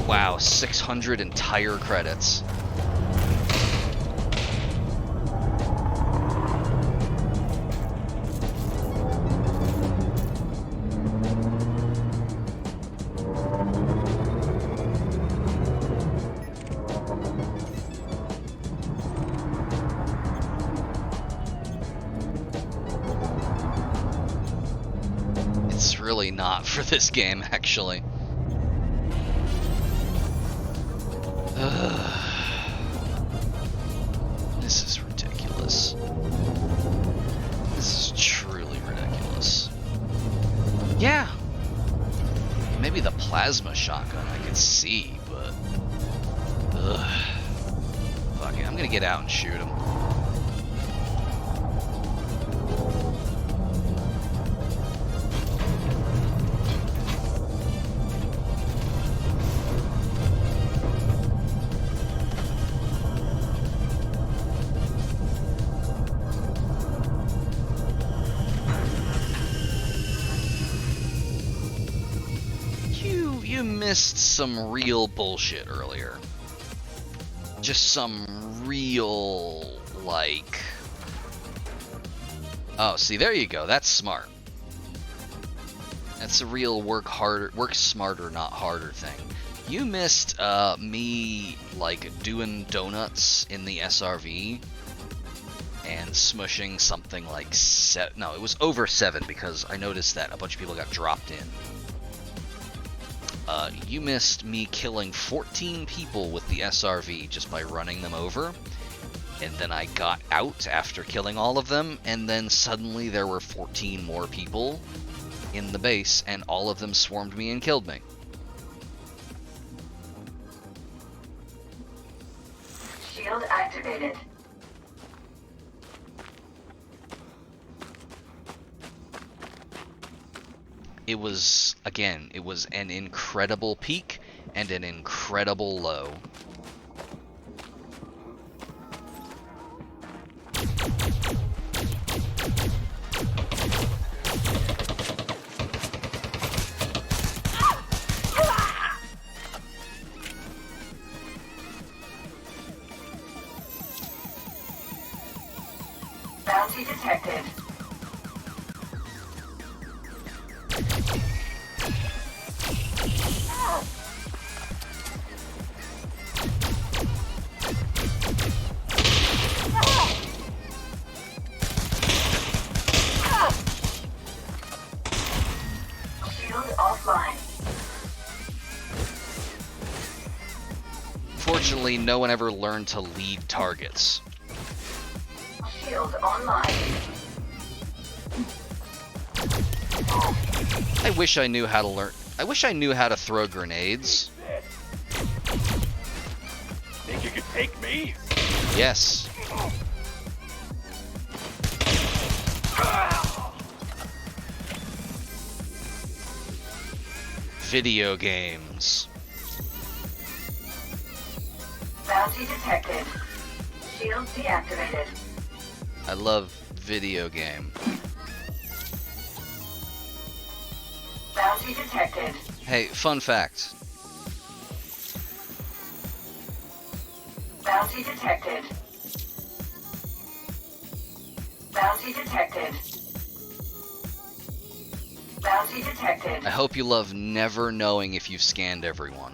Wow, 600 entire credits. It's really not for this game, actually. This is ridiculous. This is truly ridiculous. Yeah. Maybe the plasma shotgun I could see, but... Ugh. Fuck it, I'm gonna get out and shoot him. You missed some real bullshit earlier. Just some real, like... Oh, see, there you go. That's smart. That's a real work smarter, not harder thing. You missed me, like, doing donuts in the SRV and smushing something like no, it was over 7 because I noticed that a bunch of people got dropped in. You missed me killing 14 people with the SRV just by running them over, and then I got out after killing all of them, and then suddenly there were 14 more people in the base, and all of them swarmed me and killed me. Shield activated. It was, again, it was an incredible peak and an incredible low. offline. Fortunately, no one ever learned to lead targets. Shield online. I wish I knew how to learn. I wish I knew how to throw grenades. Think you could take me? Yes. Video games. Bounty detected. Shield deactivated. I love video game. Bounty detected. Hey, fun fact. Bounty detected. Bounty detected. Bounty detected. I hope you love never knowing if you've scanned everyone.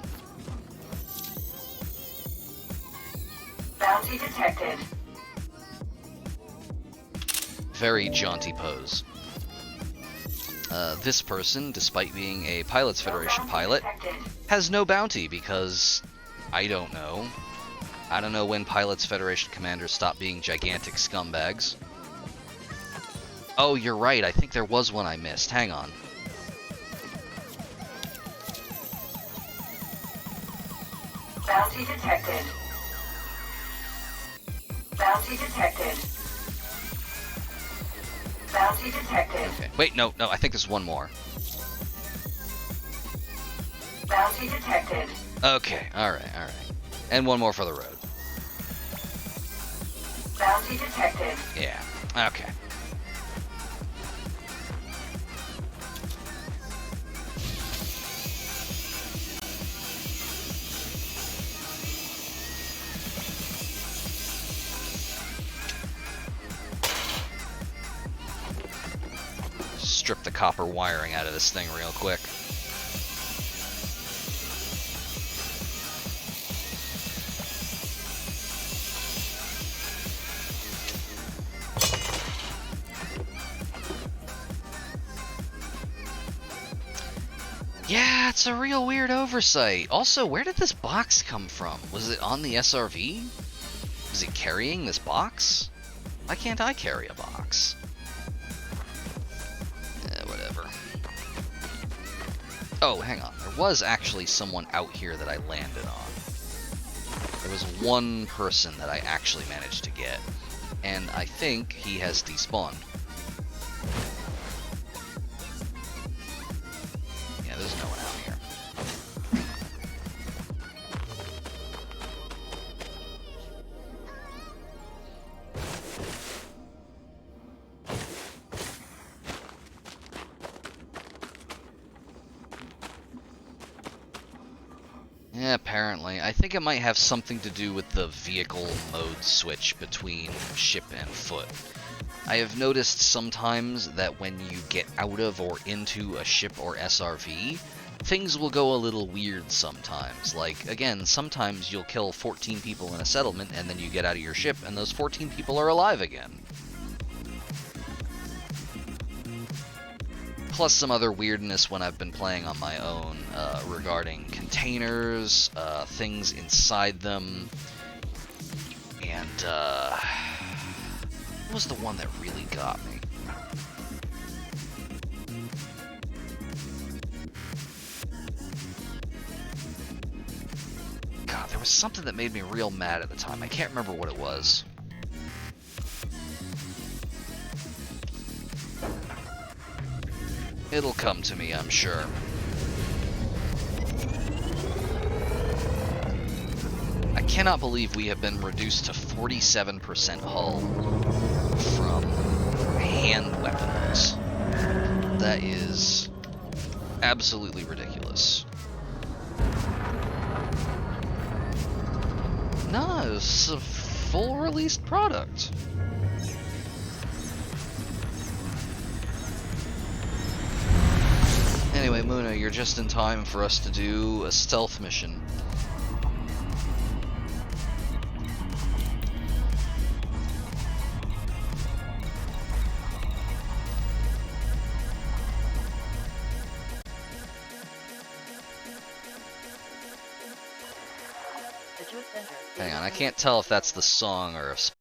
Bounty detected. Very jaunty pose. This person, despite being a Pilots Federation pilot, has no bounty because I don't know. I don't know when Pilots Federation commanders stop being gigantic scumbags. Oh, you're right. I think there was one I missed. Hang on. Bounty detected. Bounty detected. Bounty detected. Okay. Wait, no, I think there's one more. Bounty detected. Okay, alright. And one more for the road. Bounty detected. Yeah, okay. Strip the copper wiring out of this thing real quick. Yeah, it's a real weird oversight. Also, where did this box come from? Was it on the SRV? Was it carrying this box? Why can't I carry a box? Whatever. Oh, hang on. There was actually someone out here that I landed on. There was one person that I actually managed to get. And I think he has despawned. Yeah, there's no one out here. Yeah, apparently. I think it might have something to do with the vehicle mode switch between ship and foot. I have noticed sometimes that when you get out of or into a ship or SRV, things will go a little weird sometimes. Like, again, sometimes you'll kill 14 people in a settlement and then you get out of your ship and those 14 people are alive again. Plus some other weirdness when I've been playing on my own regarding containers, things inside them, and what was the one that really got me? God, there was something that made me real mad at the time. I can't remember what it was. It'll come to me, I'm sure. I cannot believe we have been reduced to 47% hull from hand weapons. That is absolutely ridiculous. No, it's a full released product. Anyway, Muna, you're just in time for us to do a stealth mission. Situate Center. Hang on, I can't tell if that's the song or a